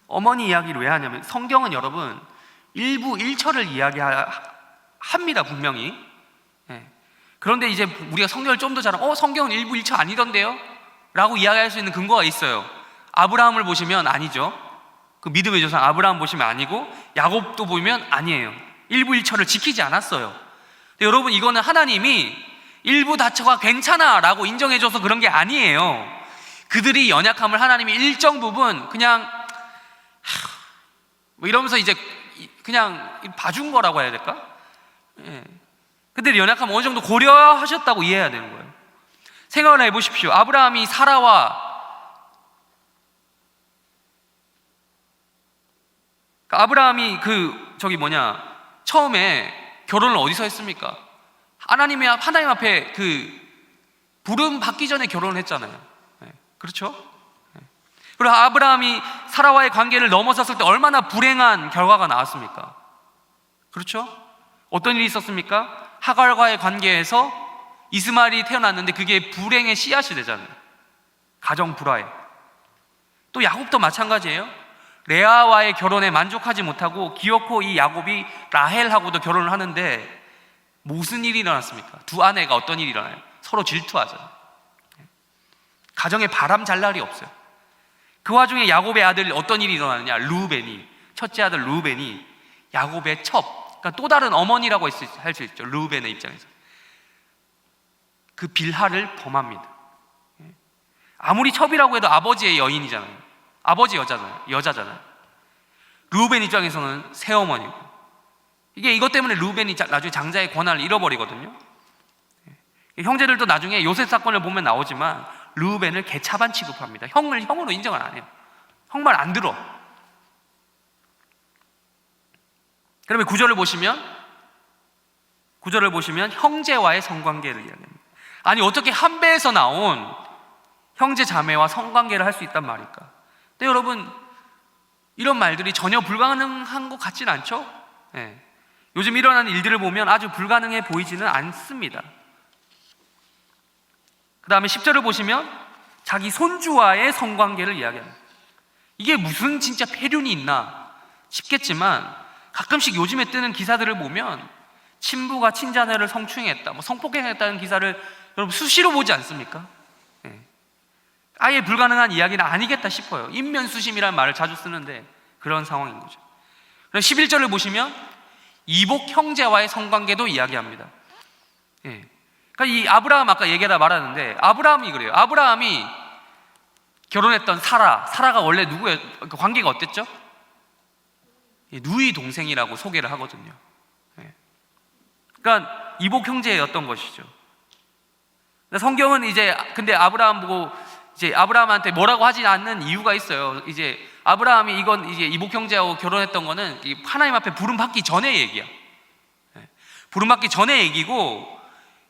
어머니 이야기를 왜 하냐면, 성경은 여러분 일부 일처를 이야기합니다 분명히. 그런데 이제 우리가 성경을 좀 더 잘 성경은 일부 일처 아니던데요? 라고 이야기할 수 있는 근거가 있어요. 아브라함을 보시면 아니죠. 그 믿음의 조상 아브라함 보시면 아니고, 야곱도 보면 아니에요. 일부 일처를 지키지 않았어요. 근데 여러분 이거는 하나님이 일부 다처가 괜찮아 라고 인정해줘서 그런 게 아니에요. 그들이 연약함을 하나님이 일정 부분 그냥 뭐 이러면서 이제 그냥 봐준 거라고 해야 될까? 그들이 연약함 어느 정도 고려하셨다고 이해해야 되는 거예요. 생각을 해보십시오. 아브라함이 사라와 아브라함이 처음에 결혼을 어디서 했습니까? 하나님 앞에 부름 받기 전에 결혼을 했잖아요. 그렇죠? 그리고 아브라함이 사라와의 관계를 넘어섰을 때 얼마나 불행한 결과가 나왔습니까? 그렇죠? 어떤 일이 있었습니까? 하갈과의 관계에서 이스마엘이 태어났는데 그게 불행의 씨앗이 되잖아요. 가정 불화에. 또 야곱도 마찬가지예요. 레아와의 결혼에 만족하지 못하고 기어코 이 야곱이 라헬하고도 결혼을 하는데 무슨 일이 일어났습니까? 두 아내가 어떤 일이 일어나요? 서로 질투하잖아요. 가정에 바람 잘 날이 없어요. 그 와중에 야곱의 아들 어떤 일이 일어나느냐? 르우벤이, 첫째 아들 르우벤이 야곱의 첩, 그러니까 또 다른 어머니라고 할 수 있죠. 르우벤의 입장에서 그 빌하를 범합니다. 아무리 첩이라고 해도 아버지의 여인이잖아요. 아버지 여자잖아요. 르우벤 입장에서는 새어머니고, 이것 때문에 르우벤이 나중에 장자의 권한을 잃어버리거든요. 형제들도 나중에 요셉 사건을 보면 나오지만 르우벤을 개차반 취급합니다. 형을 형으로 인정을 안 해요. 형 말 안 들어. 그러면 구절을 보시면 형제와의 성관계를 이야기합니다. 아니 어떻게 한 배에서 나온 형제 자매와 성관계를 할 수 있단 말일까? 근데 여러분, 이런 말들이 전혀 불가능한 것 같진 않죠? 네. 요즘 일어나는 일들을 보면 아주 불가능해 보이지는 않습니다. 그 다음에 10절을 보시면 자기 손주와의 성관계를 이야기합니다. 이게 무슨 진짜 폐륜이 있나 싶겠지만 가끔씩 요즘에 뜨는 기사들을 보면 친부가 친자녀를 성추행했다, 성폭행했다는 기사를 여러분 수시로 보지 않습니까? 네. 아예 불가능한 이야기는 아니겠다 싶어요. 인면수심이라는 말을 자주 쓰는데 그런 상황인 거죠. 11절을 보시면 이복 형제와의 성관계도 이야기합니다. 네. 그러니까 이 아브라함 아까 얘기하다 말았는데 아브라함이 그래요. 아브라함이 결혼했던 사라가 원래 누구예요? 그 관계가 어땠죠? 누이 동생이라고 소개를 하거든요. 네. 그러니까 이복 형제였던 것이죠. 성경은 근데 아브라함 보고 아브라함한테 뭐라고 하지 않는 이유가 있어요. 아브라함이 이복 형제하고 결혼했던 거는 하나님 앞에 부름받기 전의 얘기야. 네. 부름받기 전의 얘기고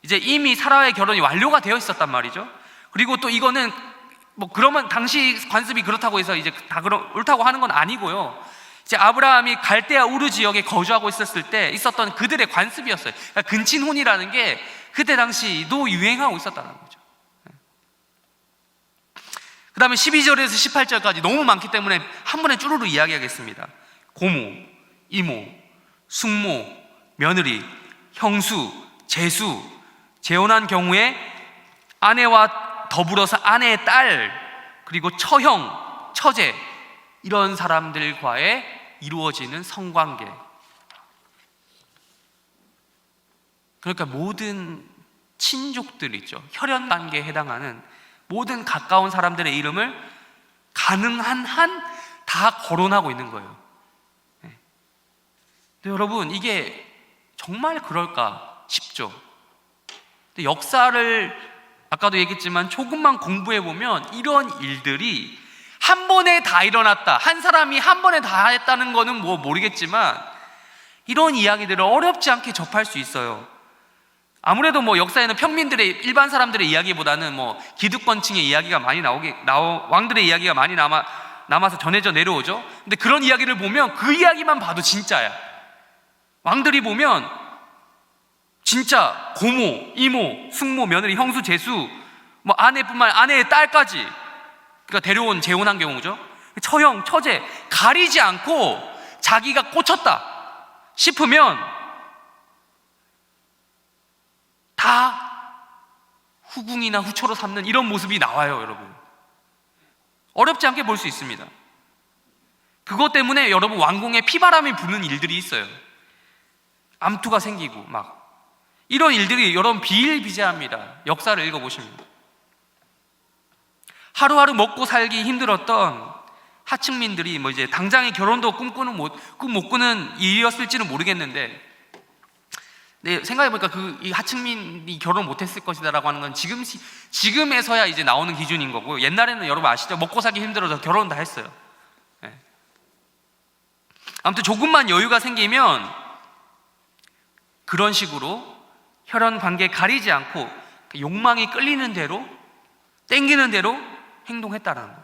이미 사라의 결혼이 완료가 되어 있었단 말이죠. 그리고 또 이거는 그러면 당시 관습이 그렇다고 해서 다 옳다고 하는 건 아니고요. 아브라함이 갈대아 우르 지역에 거주하고 있었을 때 있었던 그들의 관습이었어요. 그러니까 근친혼이라는 게 그때 당시도 유행하고 있었다는 거죠. 그 다음에 12절에서 18절까지 너무 많기 때문에 한 번에 쭈루루 이야기하겠습니다. 고모, 이모, 숙모, 며느리, 형수, 제수, 재혼한 경우에 아내와 더불어서 아내의 딸, 그리고 처형, 처제, 이런 사람들과의 이루어지는 성관계. 그러니까 모든 친족들 있죠. 혈연관계에 해당하는 모든 가까운 사람들의 이름을 가능한 한 다 거론하고 있는 거예요. 네. 근데 여러분, 이게 정말 그럴까 싶죠. 근데 역사를 아까도 얘기했지만 조금만 공부해보면 이런 일들이 한 번에 다 일어났다, 한 사람이 한 번에 다 했다는 거는 모르겠지만 이런 이야기들을 어렵지 않게 접할 수 있어요. 아무래도 역사에는 평민들의, 일반 사람들의 이야기보다는 기득권층의 이야기가 많이 왕들의 이야기가 많이 남아서 전해져 내려오죠. 근데 그런 이야기를 보면 그 이야기만 봐도 진짜야. 왕들이 보면 진짜 고모, 이모, 숙모, 며느리, 형수, 제수, 아내뿐만 아니라 아내의 딸까지, 그러니까 데려온 재혼한 경우죠. 처형, 처제, 가리지 않고 자기가 꽂혔다 싶으면 다 후궁이나 후처로 삼는 이런 모습이 나와요, 여러분. 어렵지 않게 볼 수 있습니다. 그것 때문에 여러분 왕궁에 피바람이 부는 일들이 있어요. 암투가 생기고 이런 일들이 여러분 비일비재합니다. 역사를 읽어보시면 하루하루 먹고 살기 힘들었던 하층민들이 당장의 결혼도 꿈 못 꾸는 일이었을지는 모르겠는데, 네, 생각해보니까 이 하층민이 결혼 못했을 것이다라고 하는 건 지금에서야 나오는 기준인 거고, 옛날에는 여러분 아시죠? 먹고 살기 힘들어서 결혼 다 했어요. 네. 아무튼 조금만 여유가 생기면 그런 식으로 혈연 관계 가리지 않고 욕망이 끌리는 대로, 땡기는 대로 행동했다라는 거예요.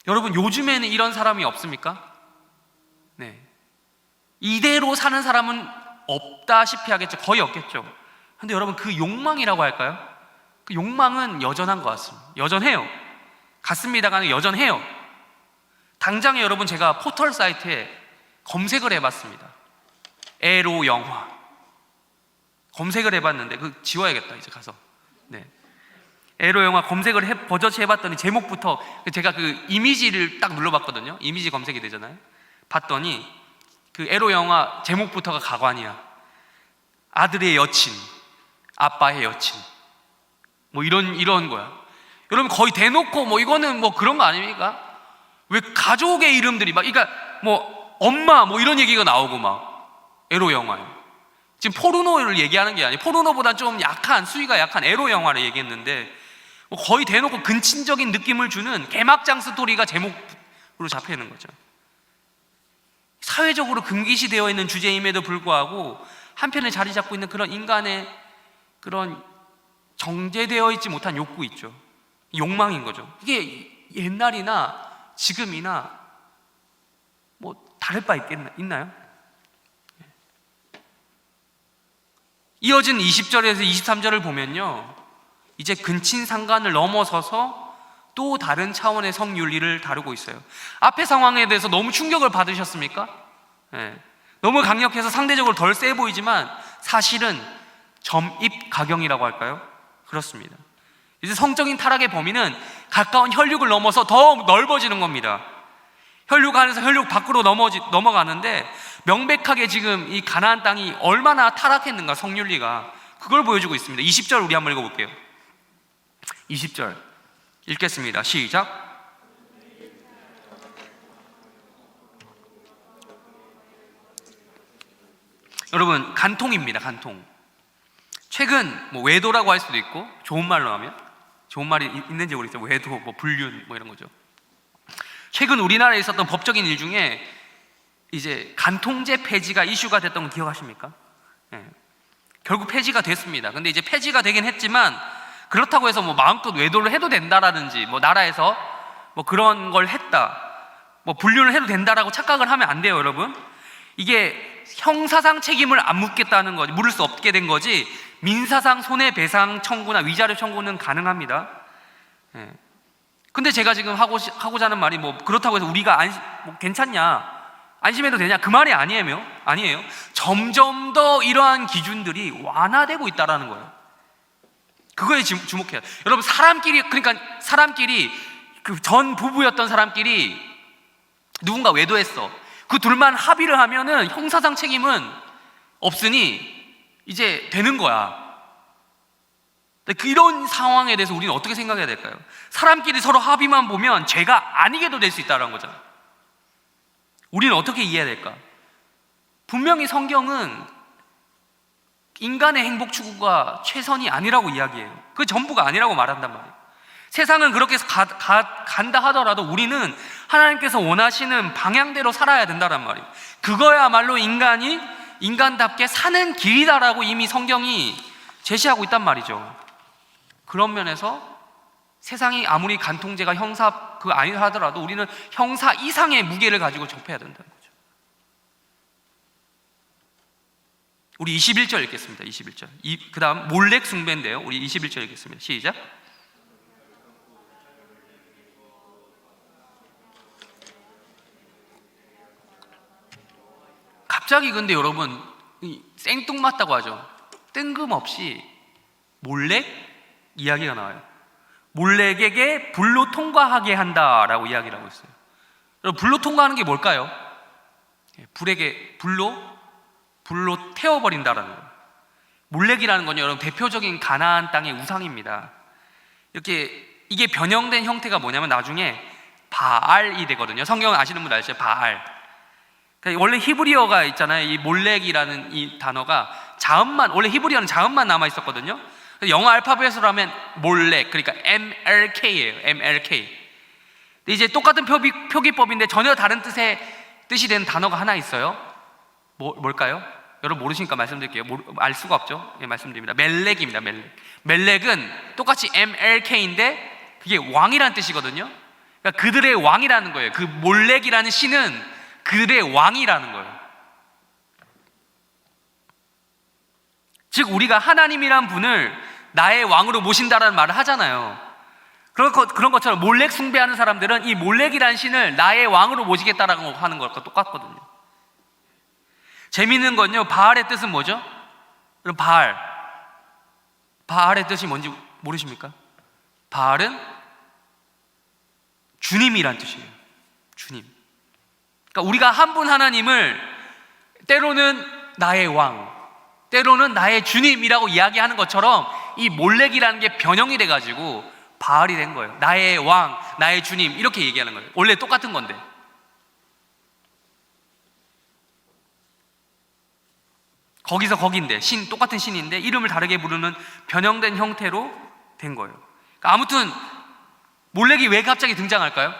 여러분, 요즘에는 이런 사람이 없습니까? 네. 이대로 사는 사람은 없다시피 하겠죠. 거의 없겠죠. 근데 여러분, 그 욕망이라고 할까요? 그 욕망은 여전한 것 같습니다. 여전해요. 같습니다가 여전해요. 당장에 여러분, 제가 포털 사이트에 검색을 해봤습니다. 에로 영화 검색을 해봤는데, 그 지워야겠다 이제 가서. 네. 에로 영화 검색을 버젓이 해봤더니 제목부터, 제가 그 이미지를 딱 눌러봤거든요. 이미지 검색이 되잖아요. 봤더니 그 에로 영화 제목부터가 가관이야. 아들의 여친, 아빠의 여친, 뭐 이런 거야. 여러분, 거의 대놓고 뭐 이거는 뭐 그런 거 아닙니까? 왜 가족의 이름들이 막, 그러니까 뭐 엄마 뭐 이런 얘기가 나오고 막 에로 영화에. 지금 포르노를 얘기하는 게 아니에요. 포르노보다 좀 약한, 수위가 약한 에로 영화를 얘기했는데, 뭐 거의 대놓고 근친적인 느낌을 주는 개막장 스토리가 제목으로 잡혀 있는 거죠. 사회적으로 금기시되어 있는 주제임에도 불구하고 한편에 자리 잡고 있는 그런 인간의 그런 정제되어 있지 못한 욕구 있죠. 욕망인 거죠. 이게 옛날이나 지금이나 뭐 다를 바 있나요? 이어진 20절에서 23절을 보면요, 이제 근친상간을 넘어서서 또 다른 차원의 성윤리를 다루고 있어요. 앞의 상황에 대해서 너무 충격을 받으셨습니까? 네. 너무 강력해서 상대적으로 덜 세 보이지만 사실은 점입가경이라고 할까요? 그렇습니다. 이제 성적인 타락의 범위는 가까운 혈육을 넘어서 더욱 넓어지는 겁니다. 혈육 안에서 혈육 밖으로 넘어가는데, 명백하게 지금 이 가나안 땅이 얼마나 타락했는가, 성윤리가 그걸 보여주고 있습니다. 20절 우리 한번 읽어볼게요. 20절 읽겠습니다. 시작. 여러분, 간통입니다. 간통. 최근 뭐 외도라고 할 수도 있고, 좋은 말로 하면, 좋은 말이 있는지 모르겠어요. 외도, 뭐 불륜, 뭐 이런 거죠. 최근 우리나라에 있었던 법적인 일 중에 이제 간통죄 폐지가 이슈가 됐던 거 기억하십니까? 네. 결국 폐지가 됐습니다. 근데 이제 폐지가 되긴 했지만, 그렇다고 해서 뭐 마음껏 외도를 해도 된다라든지, 뭐 나라에서 뭐 그런 걸 했다, 뭐 불륜을 해도 된다라고 착각을 하면 안 돼요, 여러분. 이게 형사상 책임을 안 묻겠다는 거지, 물을 수 없게 된 거지, 민사상 손해배상 청구나 위자료 청구는 가능합니다. 예. 근데 제가 지금 하고자 하는 말이, 뭐 그렇다고 해서 우리가 뭐 괜찮냐, 안심해도 되냐, 그 말이 아니에요. 점점 더 이러한 기준들이 완화되고 있다는 거예요. 그거에 주목해야 돼요. 여러분, 그러니까 사람끼리 그 전 부부였던 사람끼리 누군가 외도했어. 그 둘만 합의를 하면은 형사상 책임은 없으니 이제 되는 거야. 이런 상황에 대해서 우리는 어떻게 생각해야 될까요? 사람끼리 서로 합의만 보면 죄가 아니게도 될 수 있다는 거잖아요. 우리는 어떻게 이해해야 될까? 분명히 성경은 인간의 행복 추구가 최선이 아니라고 이야기해요. 그 전부가 아니라고 말한단 말이에요. 세상은 그렇게 간다 하더라도 우리는 하나님께서 원하시는 방향대로 살아야 된다는 말이에요. 그거야말로 인간답게 사는 길이다라고 이미 성경이 제시하고 있단 말이죠. 그런 면에서 세상이 아무리 간통죄가 형사 아니라 하더라도 우리는 형사 이상의 무게를 가지고 접해야 된다는 거죠. 우리 21절 읽겠습니다. 21절. 그 다음 몰렉 숭배인데요. 우리 21절 읽겠습니다. 시작. 갑자기 근데 여러분, 생뚱맞다고 하죠. 뜬금없이 몰렉 이야기가 나와요. 몰렉에게 불로 통과하게 한다라고 이야기를 하고 있어요. 여러분, 불로 통과하는 게 뭘까요? 불로 태워버린다라는 거예요. 몰렉이라는 건 여러분 대표적인 가나안 땅의 우상입니다. 이게 변형된 형태가 뭐냐면 나중에 바알이 되거든요. 성경 아시는 분 아시죠? 바알. 그러니까 원래 히브리어가 있잖아요. 이 몰렉이라는 이 단어가 원래 히브리어는 자음만 남아 있었거든요. 영어 알파벳으로 하면 몰렉, 그러니까 MLK예요. MLK. 근데 이제 똑같은 표기법인데 전혀 다른 뜻이 되는 단어가 하나 있어요. 뭘까요? 여러분 모르시니까 말씀드릴게요. 알 수가 없죠? 예, 말씀드립니다. 멜렉입니다. 멜렉은 똑같이 MLK인데 그게 왕이라는 뜻이거든요. 그러니까 그들의 왕이라는 거예요. 그 몰렉이라는 신은 그들의 왕이라는 거예요. 즉 우리가 하나님이란 분을 나의 왕으로 모신다라는 말을 하잖아요. 그런 것처럼 몰렉 숭배하는 사람들은 이 몰렉이라는 신을 나의 왕으로 모시겠다라고 하는 것과 똑같거든요. 재미있는 건요, 바알의 뜻은 뭐죠? 그럼 바알의 뜻이 뭔지 모르십니까? 바알은 주님이란 뜻이에요. 주님. 그러니까 우리가 한 분 하나님을 때로는 나의 왕, 때로는 나의 주님이라고 이야기하는 것처럼 이 몰렉이라는 게 변형이 돼가지고 바알이 된 거예요. 나의 왕, 나의 주님 이렇게 얘기하는 거예요. 원래 똑같은 건데. 거기서 거기인데 똑같은 신인데 이름을 다르게 부르는 변형된 형태로 된 거예요. 그러니까 아무튼 몰렉이 왜 갑자기 등장할까요?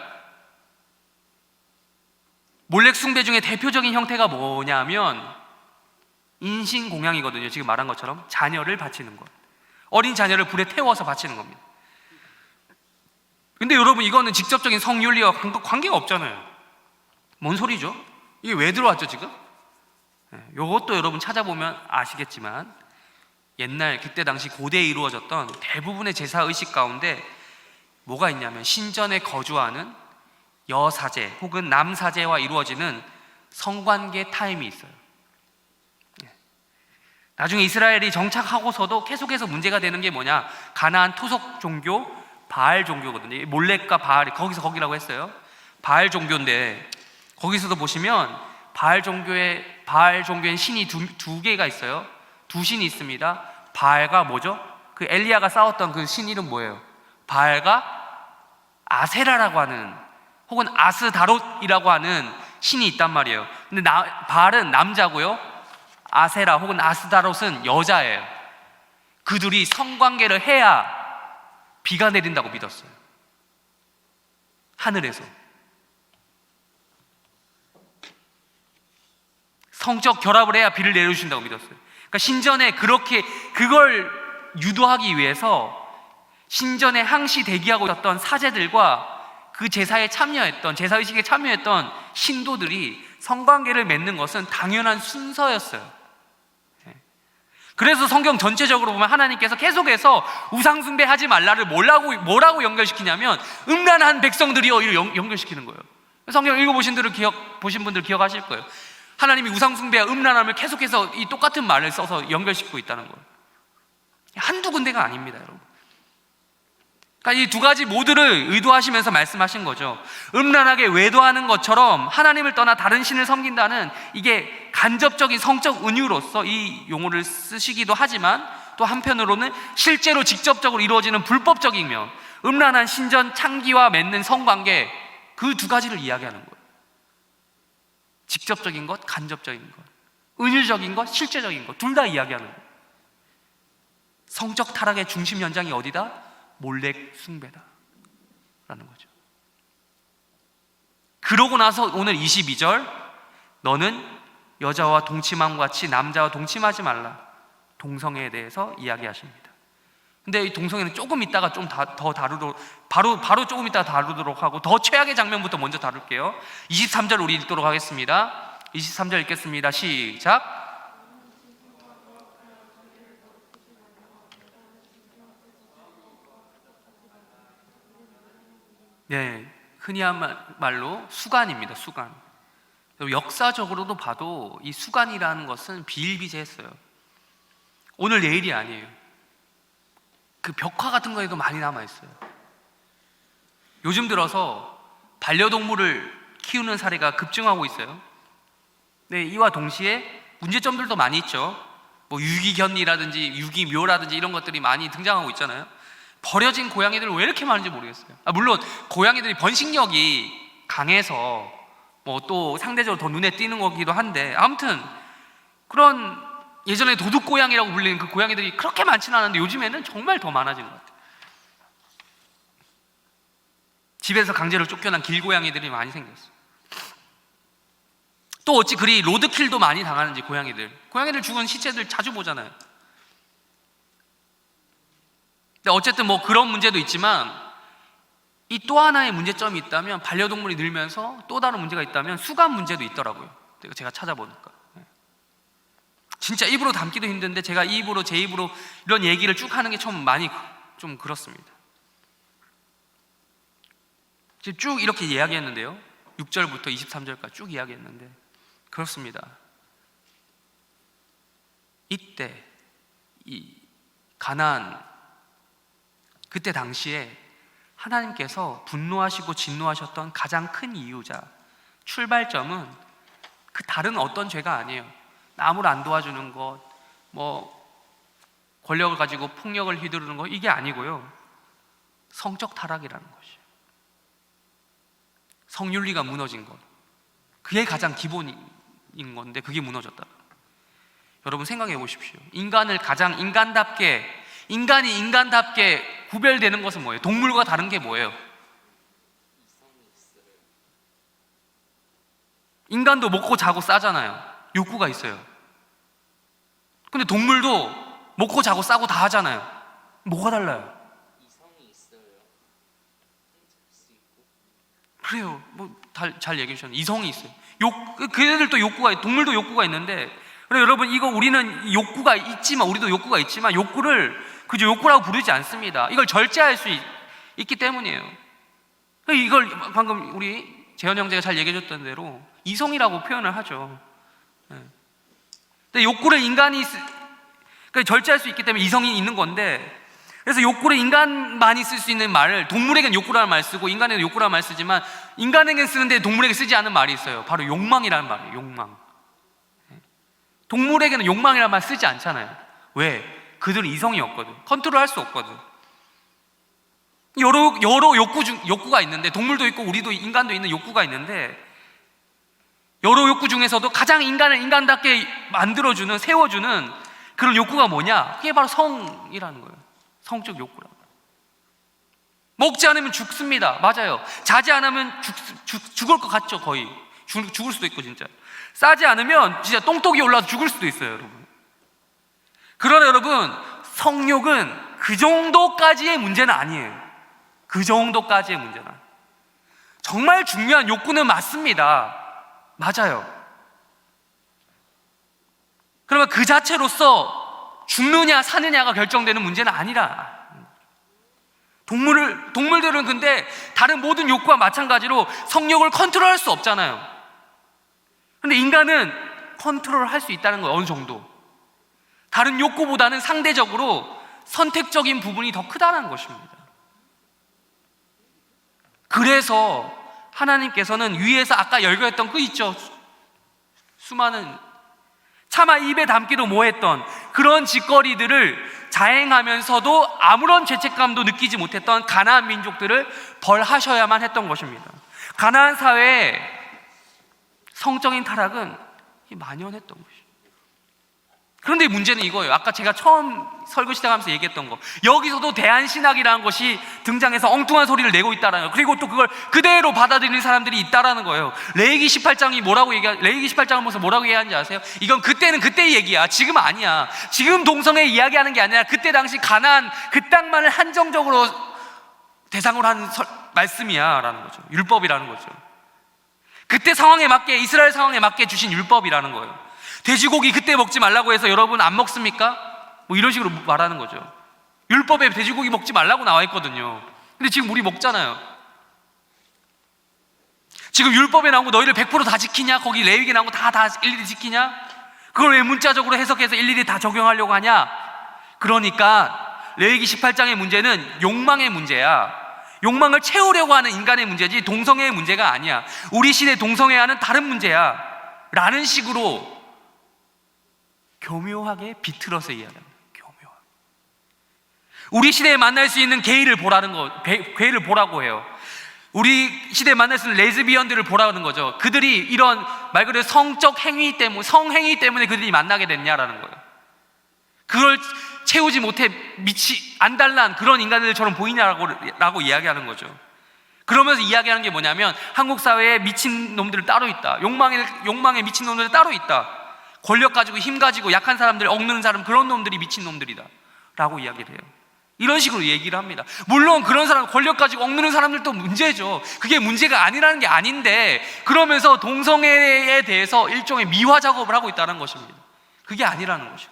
몰렉 숭배 중에 대표적인 형태가 뭐냐면 인신공양이거든요. 지금 말한 것처럼 자녀를 바치는 것, 어린 자녀를 불에 태워서 바치는 겁니다. 근데 여러분 이거는 직접적인 성윤리와 관계가 없잖아요. 뭔 소리죠? 이게 왜 들어왔죠 지금? 이것도 여러분 찾아보면 아시겠지만 옛날 그때 당시 고대에 이루어졌던 대부분의 제사의식 가운데 뭐가 있냐면 신전에 거주하는 여사제 혹은 남사제와 이루어지는 성관계 타임이 있어요. 나중에 이스라엘이 정착하고서도 계속해서 문제가 되는 게 뭐냐, 가나안 토속 종교 바알 종교거든요. 몰렉과 바알이 거기라고 했어요. 바알 종교인데 거기서도 보시면 바알 종교엔 신이 두 개가 있어요. 두 신이 있습니다. 바알과 뭐죠? 그 엘리야가 싸웠던 그 신 이름 뭐예요? 바알과 아세라라고 하는 혹은 아스다롯이라고 하는 신이 있단 말이에요. 근데 바알은 남자고요, 아세라 혹은 아스다롯은 여자예요. 그들이 성관계를 해야 비가 내린다고 믿었어요. 하늘에서 성적 결합을 해야 비를 내려주신다고 믿었어요. 그러니까 신전에 그걸 유도하기 위해서 신전에 항시 대기하고 있었던 사제들과 그 제사의식에 참여했던 신도들이 성관계를 맺는 것은 당연한 순서였어요. 그래서 성경 전체적으로 보면 하나님께서 계속해서 우상숭배하지 말라를 뭐라고 연결시키냐면 음란한 백성들이요 이를 연결시키는 거예요. 성경 읽어보신 분들 기억하실 거예요. 하나님이 우상숭배와 음란함을 계속해서 이 똑같은 말을 써서 연결시키고 있다는 거예요. 한두 군데가 아닙니다, 여러분. 그러니까 이 두 가지 모두를 의도하시면서 말씀하신 거죠. 음란하게 외도하는 것처럼 하나님을 떠나 다른 신을 섬긴다는 이게 간접적인 성적 은유로서 이 용어를 쓰시기도 하지만 또 한편으로는 실제로 직접적으로 이루어지는 불법적인 면, 음란한 신전 창기와 맺는 성관계, 그 두 가지를 이야기하는 거예요. 직접적인 것, 간접적인 것, 은유적인 것, 실제적인 것, 둘 다 이야기하는 거예요. 성적 타락의 중심 연장이 어디다? 몰렉 숭배다 라는 거죠. 그러고 나서 오늘 22절, 너는 여자와 동침함과 같이 남자와 동침하지 말라, 동성애에 대해서 이야기하십니다. 근데 이 동성애는 조금 있다가 좀 더 다루도록, 바로 조금 있다가 다루도록 하고, 더 최악의 장면부터 먼저 다룰게요. 23절 우리 읽도록 하겠습니다. 23절 읽겠습니다. 시작. 네, 흔히 한 말로 수간입니다. 수간. 역사적으로도 봐도 이 수간이라는 것은 비일비재했어요. 오늘 내일이 아니에요. 그 벽화 같은 거에도 많이 남아있어요. 요즘 들어서 반려동물을 키우는 사례가 급증하고 있어요. 네, 이와 동시에 문제점들도 많이 있죠. 뭐 유기견이라든지 유기묘라든지 이런 것들이 많이 등장하고 있잖아요. 버려진 고양이들 왜 이렇게 많은지 모르겠어요. 물론 고양이들이 번식력이 강해서 뭐 또 상대적으로 더 눈에 띄는 거기도 한데, 아무튼 그런 예전에 도둑고양이라고 불리는 그 고양이들이 그렇게 많지는 않은데 요즘에는 정말 더 많아진 것 같아요. 집에서 강제로 쫓겨난 길고양이들이 많이 생겼어요. 또 어찌 그리 로드킬도 많이 당하는지, 고양이들 죽은 시체들 자주 보잖아요. 근데 어쨌든 뭐 그런 문제도 있지만 이 또 하나의 문제점이 있다면, 반려동물이 늘면서 또 다른 문제가 있다면 수갑 문제도 있더라고요. 제가 찾아보니까. 진짜 입으로 담기도 힘든데 제가 입으로, 제 입으로 이런 얘기를 쭉 하는 게 좀 많이 좀 그렇습니다. 지금 쭉 이렇게 이야기했는데요, 6절부터 23절까지 쭉 이야기했는데 그렇습니다. 이때 이 가나안, 그때 당시에 하나님께서 분노하시고 진노하셨던 가장 큰 이유자, 출발점은 그 다른 어떤 죄가 아니에요. 남을 안 도와주는 것, 권력을 가지고 폭력을 휘두르는 것, 이게 아니고요, 성적 타락이라는 것이에요. 성윤리가 무너진 것, 그게 가장 기본인 건데 그게 무너졌다. 여러분 생각해 보십시오. 인간을 가장 인간이 인간답게 구별되는 것은 뭐예요? 동물과 다른 게 뭐예요? 인간도 먹고 자고 싸잖아요. 욕구가 있어요. 근데 동물도 먹고 자고 싸고 다 하잖아요. 뭐가 달라요? 이성이 있어요. 훔칠 수 있고. 그래요. 잘 얘기해 주셨는데 이성이 있어요. 그애들도 욕구가, 동물도 욕구가 있는데, 그래 여러분, 이거 우리는 욕구가 있지만, 우리도 욕구가 있지만 욕구를 그저 욕구라고 부르지 않습니다. 이걸 절제할 수 있기 때문이에요. 이걸 방금 우리 재현 형제가 잘 얘기해 줬던 대로 이성이라고 표현을 하죠. 근데 욕구를 인간이 절제할 수 있기 때문에 이성이 있는 건데, 그래서 욕구를 인간만이 쓸 수 있는 말을, 동물에게는 욕구라는 말 쓰고 인간에게는 욕구라는 말 쓰지만 인간에게는 쓰는데 동물에게 쓰지 않은 말이 있어요. 바로 욕망이라는 말이에요. 욕망. 동물에게는 욕망이라는 말 쓰지 않잖아요. 왜? 그들은 이성이 없거든. 컨트롤할 수 없거든. 여러 욕구가 있는데, 동물도 있고 우리도, 인간도 있는 욕구가 있는데, 여러 욕구 중에서도 가장 인간을 인간답게 만들어주는, 세워주는 그런 욕구가 뭐냐? 그게 바로 성이라는 거예요. 성적 욕구라고. 먹지 않으면 죽습니다. 맞아요. 자지 않으면 죽을 것 같죠. 거의 죽을 수도 있고, 진짜 싸지 않으면 진짜 똥독이 올라서 죽을 수도 있어요, 여러분. 그러나 여러분, 성욕은 그 정도까지의 문제는 아니에요. 그 정도까지의 문제는 아니에요. 정말 중요한 욕구는 맞습니다. 맞아요. 그러면 그 자체로서 죽느냐 사느냐가 결정되는 문제는 아니라, 동물들은 근데 다른 모든 욕구와 마찬가지로 성욕을 컨트롤할 수 없잖아요. 근데 인간은 컨트롤할 수 있다는 거예요. 어느 정도. 다른 욕구보다는 상대적으로 선택적인 부분이 더 크다는 것입니다. 그래서 하나님께서는 위에서 아까 열거했던 그 있죠, 수많은 차마 입에 담기도 뭐했던 그런 짓거리들을 자행하면서도 아무런 죄책감도 느끼지 못했던 가나안 민족들을 벌하셔야만 했던 것입니다. 가나안 사회의 성적인 타락은 만연했던 것이죠. 그런데 문제는 이거예요. 아까 제가 처음 설교 시작하면서 얘기했던 거, 여기서도 대한신학이라는 것이 등장해서 엉뚱한 소리를 내고 있다는 거예요. 그리고 또 그걸 그대로 받아들이는 사람들이 있다라는 거예요. 레위기 18장이 레위기 18장을 보면서 뭐라고 얘기하는지 아세요? 이건 그때는 그때의 얘기야, 지금 아니야. 지금 동성애 이야기하는 게 아니라 그때 당시 가나안 그 땅만을 한정적으로 대상으로 하는 말씀이야 라는 거죠. 율법이라는 거죠. 그때 상황에 맞게, 이스라엘 상황에 맞게 주신 율법이라는 거예요. 돼지고기 그때 먹지 말라고 해서 여러분 안 먹습니까? 이런 식으로 말하는 거죠. 율법에 돼지고기 먹지 말라고 나와 있거든요. 근데 지금 우리 먹잖아요. 지금 율법에 나온 거 너희를 100% 다 지키냐? 거기 레위기에 나온 거 다 일일이 지키냐? 그걸 왜 문자적으로 해석해서 일일이 다 적용하려고 하냐? 그러니까 레위기 18장의 문제는 욕망의 문제야. 욕망을 채우려고 하는 인간의 문제지 동성애의 문제가 아니야. 우리 시대 동성애와는 다른 문제야 라는 식으로 교묘하게 비틀어서 이야기합니다. 교묘하게. 우리 시대에 만날 수 있는 게이를 보라고 해요. 우리 시대에 만날 수 있는 레즈비언들을 보라는 거죠. 그들이 이런 말 그대로 성적 행위 때문에, 성행위 때문에 그들이 만나게 됐냐라는 거예요. 그걸 채우지 못해 안달난 그런 인간들처럼 보이냐라고 이야기하는 거죠. 그러면서 이야기하는 게 뭐냐면, 한국 사회에 미친 놈들 따로 있다. 욕망에 미친 놈들 따로 있다. 권력 가지고 힘 가지고 약한 사람들 억누르는 사람, 그런 놈들이 미친 놈들이다 라고 이야기를 해요. 이런 식으로 얘기를 합니다. 물론 그런 사람, 권력 가지고 억누르는 사람들도 문제죠. 그게 문제가 아니라는 게 아닌데, 그러면서 동성애에 대해서 일종의 미화 작업을 하고 있다는 것입니다. 그게 아니라는 것이죠.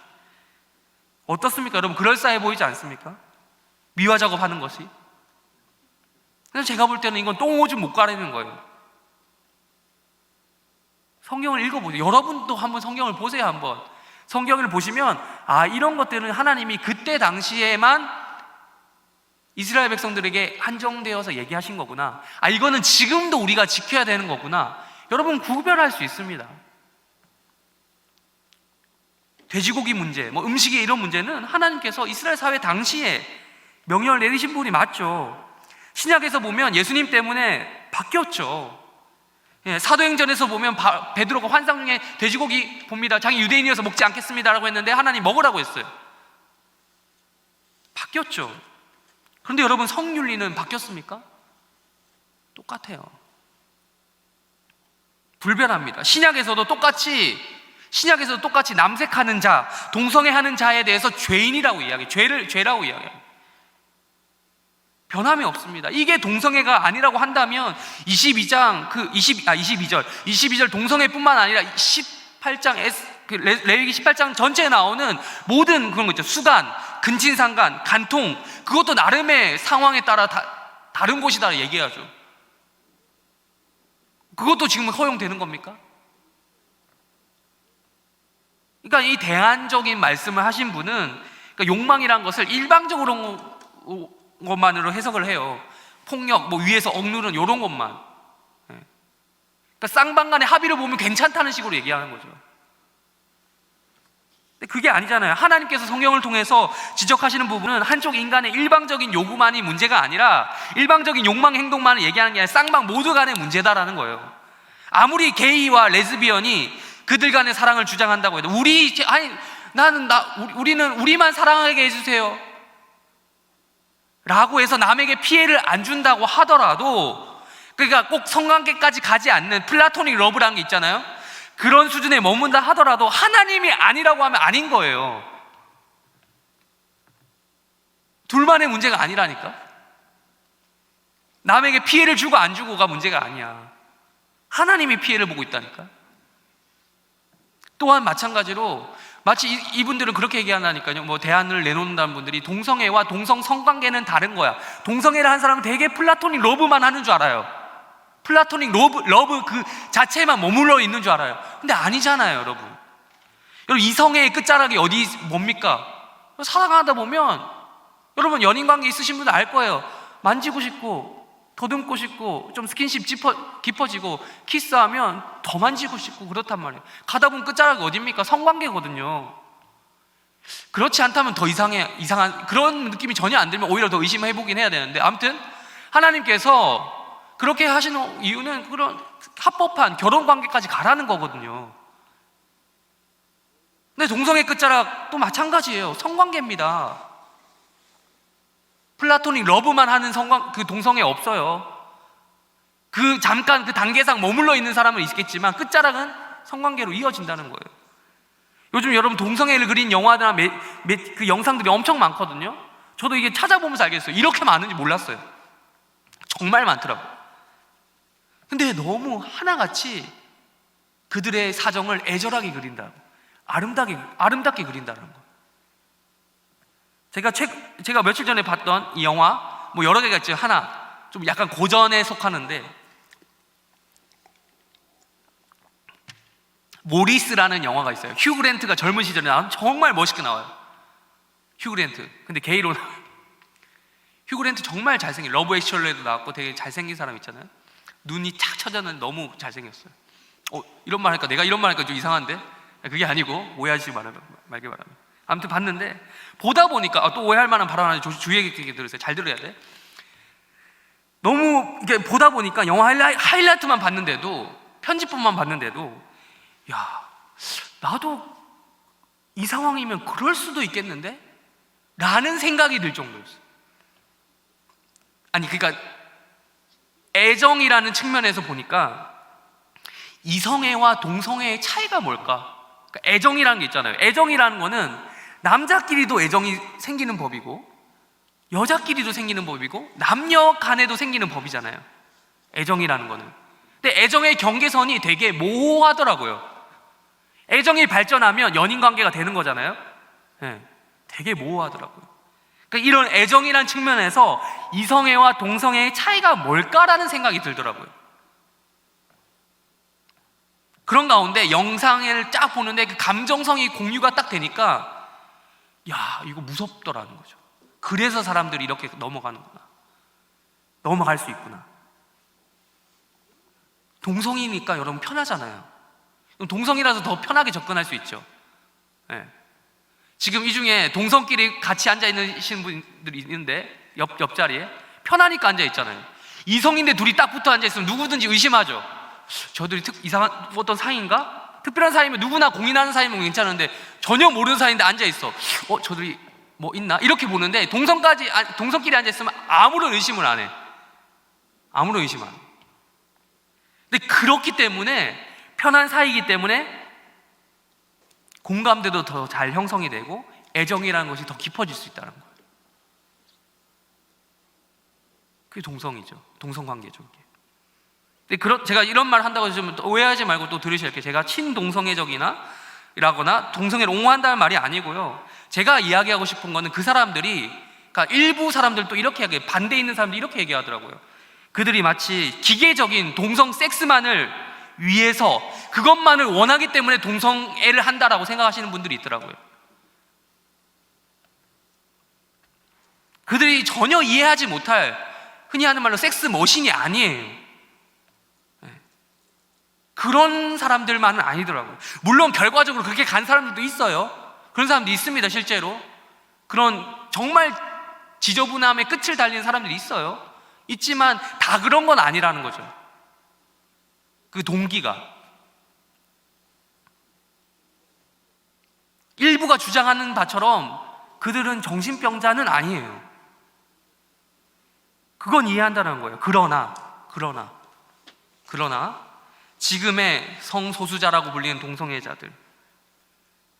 어떻습니까? 여러분, 그럴싸해 보이지 않습니까? 미화 작업하는 것이. 그래서 제가 볼 때는 이건 똥오줌 못 가리는 거예요. 성경을 읽어보세요. 여러분도 한번 성경을 보세요. 한번 성경을 보시면 이런 것들은 하나님이 그때 당시에만 이스라엘 백성들에게 한정되어서 얘기하신 거구나. 이거는 지금도 우리가 지켜야 되는 거구나. 여러분, 구별할 수 있습니다. 돼지고기 문제, 음식의 이런 문제는 하나님께서 이스라엘 사회 당시에 명령을 내리신 분이 맞죠. 신약에서 보면 예수님 때문에 바뀌었죠. 사도행전에서 보면 베드로가 환상 중에 돼지고기 봅니다. 자기 유대인이어서 먹지 않겠습니다라고 했는데 하나님 먹으라고 했어요. 바뀌었죠. 그런데 여러분, 성윤리는 바뀌었습니까? 똑같아요. 불변합니다. 신약에서도 똑같이 남색하는 자, 동성애하는 자에 대해서 죄인이라고 이야기해요. 죄라고 이야기해요. 변함이 없습니다. 이게 동성애가 아니라고 한다면 22절 동성애뿐만 아니라 18장 레위기 18장 전체에 나오는 모든 그런 거 있죠. 수간, 근친상간, 간통, 그것도 나름의 상황에 따라 다른 곳이다 얘기하죠. 그것도 지금 허용되는 겁니까? 그러니까 이 대안적인 말씀을 하신 분은, 그러니까 욕망이란 것을 일방적으로 것만으로 해석을 해요. 폭력, 위에서 억누르는 이런 것만. 그러니까 쌍방간의 합의를 보면 괜찮다는 식으로 얘기하는 거죠. 근데 그게 아니잖아요. 하나님께서 성경을 통해서 지적하시는 부분은 한쪽 인간의 일방적인 요구만이 문제가 아니라 일방적인 욕망 행동만을 얘기하는 게 아니라 쌍방 모두 간의 문제다라는 거예요. 아무리 게이와 레즈비언이 그들 간의 사랑을 주장한다고 해도 우리는 우리만 사랑하게 해주세요 라고 해서 남에게 피해를 안 준다고 하더라도, 그러니까 꼭 성관계까지 가지 않는 플라토닉 러브라는 게 있잖아요. 그런 수준에 머문다 하더라도 하나님이 아니라고 하면 아닌 거예요. 둘만의 문제가 아니라니까. 남에게 피해를 주고 안 주고가 문제가 아니야. 하나님이 피해를 보고 있다니까. 또한 마찬가지로 마치 이분들은 그렇게 얘기한다니까요. 대안을 내놓는다는 분들이 동성애와 동성 성관계는 다른 거야. 동성애를 한 사람은 되게 플라토닉 러브만 하는 줄 알아요. 플라토닉 러브 그 자체에만 머물러 있는 줄 알아요. 근데 아니잖아요, 여러분. 여러분, 이성애의 끝자락이 뭡니까? 사랑하다 보면, 여러분 연인 관계 있으신 분들 알 거예요. 만지고 싶고, 더듬고 싶고, 좀 스킨십 깊어지고, 키스하면 더 만지고 싶고 그렇단 말이에요. 가다 보면 끝자락이 어딥니까? 성관계거든요. 그렇지 않다면 더 이상한 그런 느낌이 전혀 안 들면 오히려 더 의심해보긴 해야 되는데, 아무튼 하나님께서 그렇게 하시는 이유는 그런 합법한 결혼관계까지 가라는 거거든요. 근데 동성애 끝자락도 마찬가지예요. 성관계입니다. 플라토닉 러브만 하는 그 동성애 없어요. 잠깐 그 단계상 머물러 있는 사람은 있겠지만 끝자락은 성관계로 이어진다는 거예요. 요즘 여러분 동성애를 그린 영화나 그 영상들이 엄청 많거든요. 저도 이게 찾아보면서 알겠어요. 이렇게 많은지 몰랐어요. 정말 많더라고요. 근데 너무 하나같이 그들의 사정을 애절하게 그린다고, 아름답게 그린다는 거. 제가 며칠 전에 봤던 이 영화, 여러 개가 있죠. 하나 좀 약간 고전에 속하는데, 모리스라는 영화가 있어요. 휴 그랜트가 젊은 시절에 나온, 정말 멋있게 나와요. 휴 그랜트. 근데 게이로 휴 그랜트 정말 잘생긴, 러브 액츄얼리에도 나왔고 되게 잘생긴 사람 있잖아요. 눈이 착 쳐졌는데 너무 잘생겼어요. 이런 말 하니까, 내가 이런 말 하니까 좀 이상한데, 그게 아니고 오해하지 말게 바랍니다. 아무튼 봤는데, 보다 보니까 또 오해할 만한 발언 하나 주의 깊게 들으세요. 잘 들어야 돼. 너무 이게 보다 보니까 영화 하이라이트만 봤는데도, 편집본만 봤는데도, 야, 나도 이 상황이면 그럴 수도 있겠는데? 라는 생각이 들 정도였어요. 그러니까 애정이라는 측면에서 보니까 이성애와 동성애의 차이가 뭘까? 그러니까 애정이라는 게 있잖아요. 애정이라는 거는 남자끼리도 애정이 생기는 법이고, 여자끼리도 생기는 법이고 남녀 간에도 생기는 법이잖아요, 애정이라는 거는. 근데 애정의 경계선이 되게 모호하더라고요. 애정이 발전하면 연인 관계가 되는 거잖아요. 네, 되게 모호하더라고요. 그러니까 이런 애정이라는 측면에서 이성애와 동성애의 차이가 뭘까라는 생각이 들더라고요. 그런 가운데 영상을 쫙 보는데 그 감정성이 공유가 딱 되니까 야, 이거 무섭더라는 거죠. 그래서 사람들이 이렇게 넘어가는구나, 넘어갈 수 있구나. 동성이니까 여러분 편하잖아요. 동성이라서 더 편하게 접근할 수 있죠. 네. 지금 이 중에 동성끼리 같이 앉아있는 분들이 있는데 옆자리에 편하니까 앉아있잖아요. 이성인데 둘이 딱 붙어 앉아있으면 누구든지 의심하죠. 저들이 이상한 어떤 사이인가? 특별한 사이면 누구나 공인하는 사이면 괜찮은데 전혀 모르는 사이인데 앉아있어. 저들이 뭐 있나? 이렇게 보는데 동성끼리 앉아있으면 아무런 의심을 안 해. 아무런 의심 안 해. 근데 그렇기 때문에, 편한 사이이기 때문에 공감대도 더 잘 형성이 되고 애정이라는 것이 더 깊어질 수 있다는 거예요. 그게 동성이죠. 동성관계죠. 근데 제가 이런 말 한다고 좀 오해하지 말고 또 들으셔야 할게요. 제가 친동성애적이라거나 동성애를 옹호한다는 말이 아니고요. 제가 이야기하고 싶은 거는 그 사람들이, 그러니까 일부 사람들 또 이렇게 얘기해요. 반대에 있는 사람들이 이렇게 얘기하더라고요. 그들이 마치 기계적인 동성 섹스만을 위해서 그것만을 원하기 때문에 동성애를 한다라고 생각하시는 분들이 있더라고요. 그들이 전혀 이해하지 못할, 흔히 하는 말로 섹스 머신이 아니에요. 그런 사람들만은 아니더라고요. 물론 결과적으로 그렇게 간 사람들도 있어요. 그런 사람도 있습니다, 실제로. 그런 정말 지저분함의 끝을 달리는 사람들이 있어요. 있지만 다 그런 건 아니라는 거죠. 그 동기가. 일부가 주장하는 바처럼 그들은 정신병자는 아니에요. 그건 이해한다는 거예요. 그러나 지금의 성소수자라고 불리는 동성애자들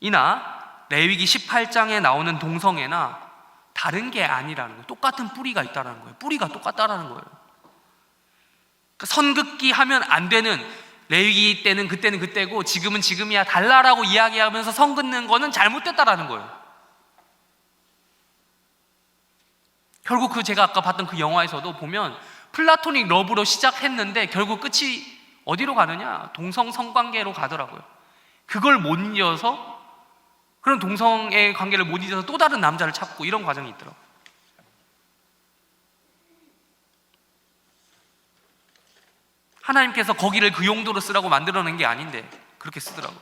이나 레위기 18장에 나오는 동성애나 다른 게 아니라는 거예요. 똑같은 뿌리가 있다는 거예요. 뿌리가 똑같다라는 거예요. 그러니까 선긋기 하면 안 되는, 레위기 때는 그때는 그때고 지금은 지금이야 달라라고 이야기하면서 선긋는 거는 잘못됐다라는 거예요. 결국 제가 아까 봤던 그 영화에서도 보면 플라토닉 러브로 시작했는데 결국 끝이 어디로 가느냐? 동성 성관계로 가더라고요. 그걸 못 이어서, 그런 동성의 관계를 못 잊어서 또 다른 남자를 찾고 이런 과정이 있더라고요. 하나님께서 거기를 그 용도로 쓰라고 만들어낸 게 아닌데 그렇게 쓰더라고요.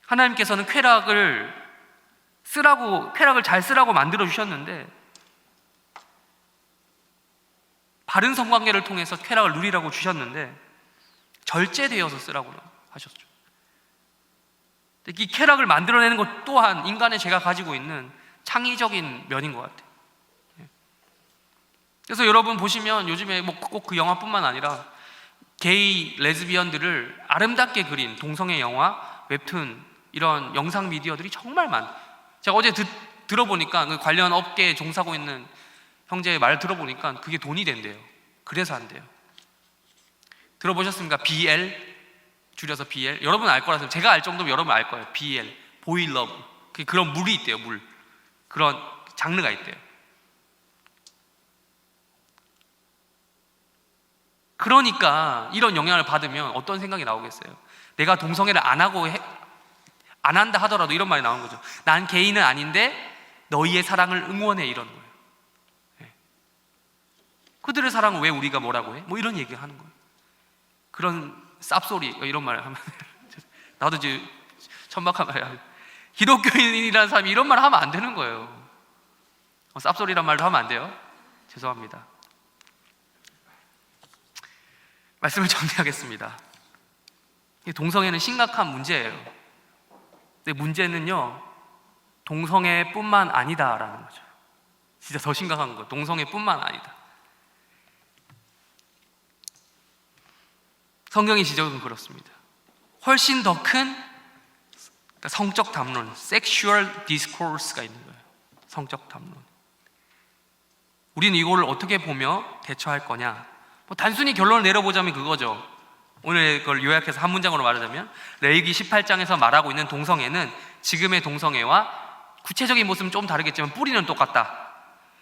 하나님께서는 쾌락을 잘 쓰라고 만들어 주셨는데 바른 성관계를 통해서 쾌락을 누리라고 주셨는데 절제되어서 쓰라고 하셨죠. 이 쾌락을 만들어내는 것 또한 인간의 제가 가지고 있는 창의적인 면인 것 같아요. 그래서 여러분 보시면 요즘에 뭐 꼭 그 영화뿐만 아니라 게이, 레즈비언들을 아름답게 그린 동성애 영화, 웹툰, 이런 영상 미디어들이 정말 많아요. 제가 어제 들어보니까 그 관련 업계에 종사하고 있는 형제의 말을 들어보니까 그게 돈이 된대요. 그래서 안 돼요. 들어보셨습니까? BL? 줄여서 BL? 여러분 알 거라서, 제가 알 정도면 여러분 알 거예요. BL, 보이 러브. 그런 물이 있대요, 물. 그런 장르가 있대요. 그러니까 이런 영향을 받으면 어떤 생각이 나오겠어요? 내가 동성애를 안 한다 하더라도 이런 말이 나오는 거죠. 난 게이는 아닌데 너희의 사랑을 응원해, 이런 거예요. 네. 그들의 사랑을 왜 우리가 뭐라고 해? 뭐 이런 얘기를 하는 거예요. 그런 쌉소리 이런 말을 하면 나도 이제 천박한 말이야. 기독교인이라는 사람이 이런 말을 하면 안 되는 거예요. 쌉소리란 말도 하면 안 돼요. 죄송합니다. 말씀을 정리하겠습니다. 동성애는 심각한 문제예요. 근데 문제는요, 동성애뿐만 아니다라는 거죠. 진짜 더 심각한 거, 동성애뿐만 아니다. 성경의 지적은 그렇습니다. 훨씬 더 큰 그러니까 성적 담론, sexual discourse가 있는 거예요. 성적 담론. 우리는 이걸 어떻게 보며 대처할 거냐? 뭐 단순히 결론을 내려보자면 그거죠. 오늘 그걸 요약해서 한 문장으로 말하자면 레위기 18장에서 말하고 있는 동성애는 지금의 동성애와 구체적인 모습은 좀 다르겠지만 뿌리는 똑같다.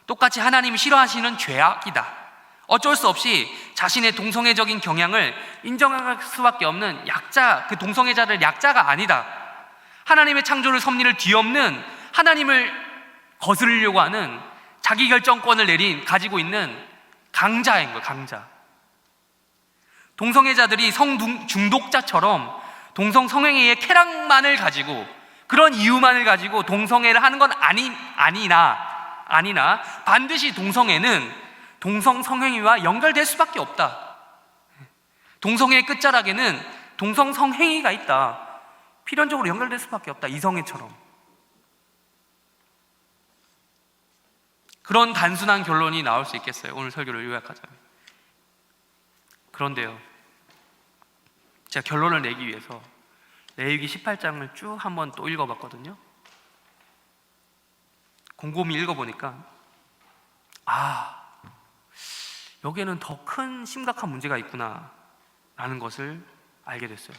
똑같이 하나님이 싫어하시는 죄악이다. 어쩔 수 없이 자신의 동성애적인 경향을 인정할 수밖에 없는 약자, 그 동성애자를 약자가 아니다. 하나님의 창조를 섭리를 뒤엎는, 하나님을 거스르려고 하는 자기 결정권을 가지고 있는 강자인 거예요. 강자. 동성애자들이 성중독자처럼 동성 성행위의 쾌락만을 가지고, 그런 이유만을 가지고 동성애를 하는 건 아니나 반드시 동성애는 동성 성행위와 연결될 수밖에 없다. 동성애의 끝자락에는 동성 성행위가 있다. 필연적으로 연결될 수밖에 없다. 이성애처럼. 그런 단순한 결론이 나올 수 있겠어요? 오늘 설교를 요약하자면. 그런데요, 제가 결론을 내기 위해서 레위기 18장을 쭉 한번 또 읽어봤거든요. 곰곰이 읽어보니까 여기에는 더 큰 심각한 문제가 있구나 라는 것을 알게 됐어요.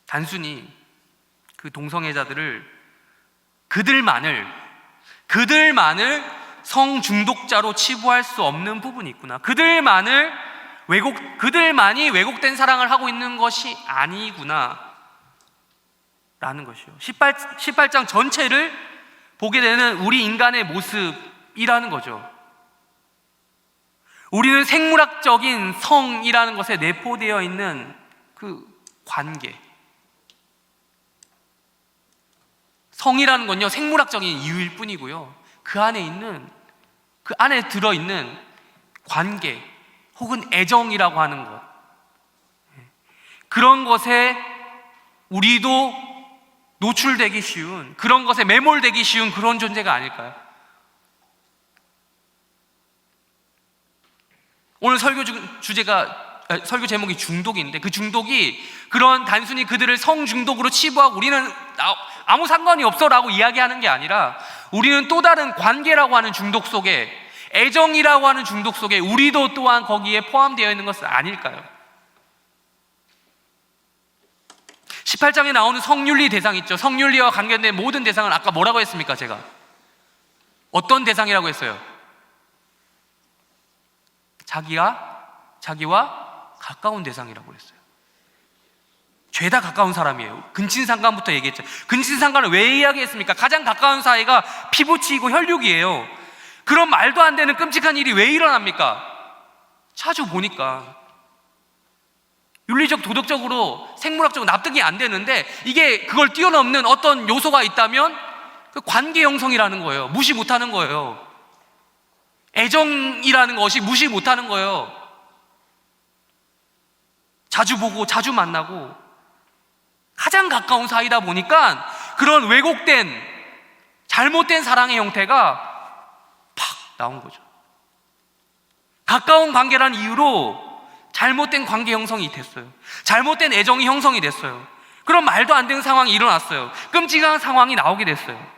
단순히 그 동성애자들을 그들만을 성중독자로 치부할 수 없는 부분이 있구나. 그들만이 왜곡된 사랑을 하고 있는 것이 아니구나 라는 것이요. 18장 전체를 보게 되는 우리 인간의 모습이라는 거죠. 우리는 생물학적인 성이라는 것에 내포되어 있는 그 관계, 성이라는 건요 생물학적인 이유일 뿐이고요, 그 안에 들어있는 관계 혹은 애정이라고 하는 것, 그런 것에 우리도 노출되기 쉬운, 그런 것에 매몰되기 쉬운 그런 존재가 아닐까요? 오늘 설교 제목이 중독인데, 그 중독이 그런 단순히 그들을 성중독으로 치부하고 우리는 아무 상관이 없어 라고 이야기하는 게 아니라, 우리는 또 다른 관계라고 하는 중독 속에, 애정이라고 하는 중독 속에 우리도 또한 거기에 포함되어 있는 것은 아닐까요? 18장에 나오는 성윤리 대상 있죠. 성윤리와 관계된 모든 대상은 아까 뭐라고 했습니까? 제가 어떤 대상이라고 했어요? 자기와 가까운 대상이라고 했어요. 죄다 가까운 사람이에요. 근친상간부터 얘기했죠. 근친상간을 왜 이야기했습니까? 가장 가까운 사이가 피부치이고 혈육이에요. 그런 말도 안 되는 끔찍한 일이 왜 일어납니까? 자주 보니까 윤리적, 도덕적으로, 생물학적으로 납득이 안 되는데, 이게 그걸 뛰어넘는 어떤 요소가 있다면 그 관계 형성이라는 거예요. 무시 못하는 거예요. 애정이라는 것이 무시 못하는 거예요. 자주 보고 자주 만나고 가장 가까운 사이다 보니까 그런 왜곡된, 잘못된 사랑의 형태가 팍 나온 거죠. 가까운 관계란 이유로 잘못된 관계 형성이 됐어요. 잘못된 애정이 형성이 됐어요. 그런 말도 안 되는 상황이 일어났어요. 끔찍한 상황이 나오게 됐어요.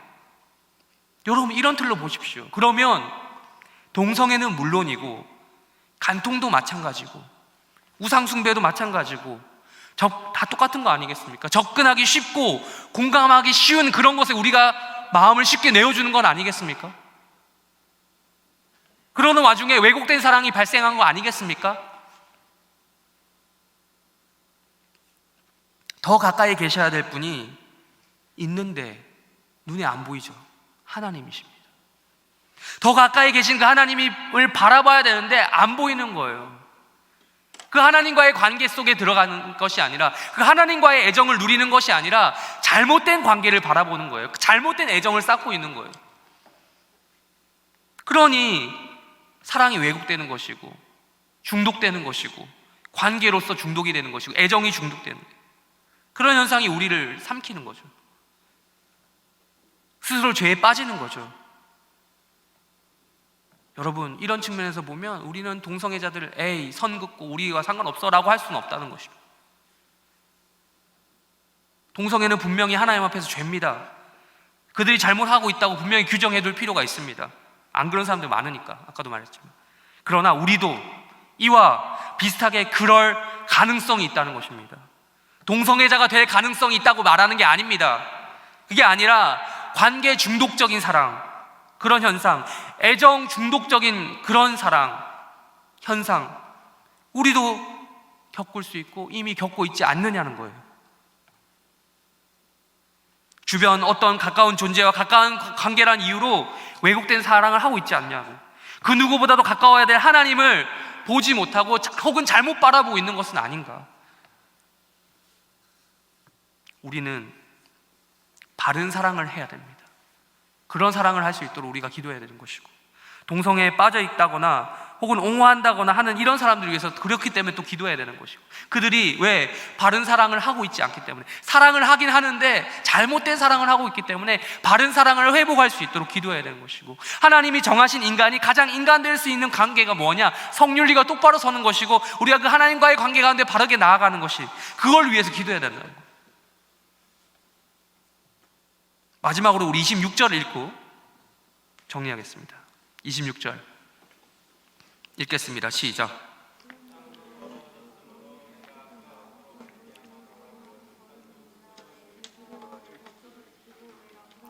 여러분, 이런 틀로 보십시오. 그러면 동성애는 물론이고 간통도 마찬가지고 우상숭배도 마찬가지고 다 똑같은 거 아니겠습니까? 접근하기 쉽고 공감하기 쉬운 그런 것에 우리가 마음을 쉽게 내어주는 건 아니겠습니까? 그러는 와중에 왜곡된 사랑이 발생한 거 아니겠습니까? 더 가까이 계셔야 될 분이 있는데 눈에 안 보이죠. 하나님이십니다. 더 가까이 계신 그 하나님을 바라봐야 되는데 안 보이는 거예요. 그 하나님과의 관계 속에 들어가는 것이 아니라, 그 하나님과의 애정을 누리는 것이 아니라 잘못된 관계를 바라보는 거예요. 잘못된 애정을 쌓고 있는 거예요. 그러니 사랑이 왜곡되는 것이고 중독되는 것이고 관계로서 중독이 되는 것이고 애정이 중독되는 거예요. 그런 현상이 우리를 삼키는 거죠. 스스로 죄에 빠지는 거죠. 여러분, 이런 측면에서 보면 우리는 동성애자들을 에이 선 긋고 우리와 상관없어 라고 할 수는 없다는 것입니다. 동성애는 분명히 하나님 앞에서 죄입니다. 그들이 잘못하고 있다고 분명히 규정해 둘 필요가 있습니다. 안 그런 사람들 많으니까, 아까도 말했지만. 그러나 우리도 이와 비슷하게 그럴 가능성이 있다는 것입니다. 동성애자가 될 가능성이 있다고 말하는 게 아닙니다. 그게 아니라 관계 중독적인 사랑, 그런 현상, 애정 중독적인 그런 사랑, 현상, 우리도 겪을 수 있고 이미 겪고 있지 않느냐는 거예요. 주변 어떤 가까운 존재와 가까운 관계란 이유로 왜곡된 사랑을 하고 있지 않냐고. 그 누구보다도 가까워야 될 하나님을 보지 못하고 혹은 잘못 바라보고 있는 것은 아닌가. 우리는 바른 사랑을 해야 됩니다. 그런 사랑을 할 수 있도록 우리가 기도해야 되는 것이고, 동성애에 빠져 있다거나 혹은 옹호한다거나 하는 이런 사람들을 위해서 그렇기 때문에 또 기도해야 되는 것이고, 그들이 왜 바른 사랑을 하고 있지 않기 때문에, 사랑을 하긴 하는데 잘못된 사랑을 하고 있기 때문에 바른 사랑을 회복할 수 있도록 기도해야 되는 것이고, 하나님이 정하신 인간이 가장 인간 될 수 있는 관계가 뭐냐? 성윤리가 똑바로 서는 것이고, 우리가 그 하나님과의 관계 가운데 바르게 나아가는 것이, 그걸 위해서 기도해야 된다는 거예요. 마지막으로 우리 26절을 읽고 정리하겠습니다. 26절 읽겠습니다. 시작.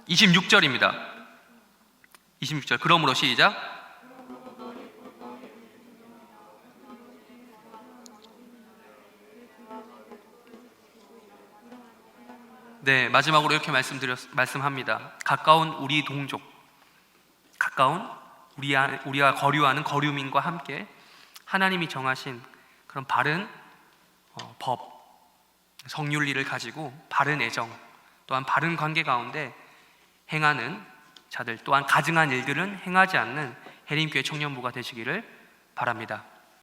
(26절입니다) 26절. 그러므로 시작. 네, 마지막으로 이렇게 말씀합니다. 가까운 우리 동족, 가까운 우리와 거류하는 거류민과 함께 하나님이 정하신 그런 바른 법, 성윤리를 가지고 바른 애정, 또한 바른 관계 가운데 행하는 자들, 또한 가증한 일들은 행하지 않는 해림교회 청년부가 되시기를 바랍니다.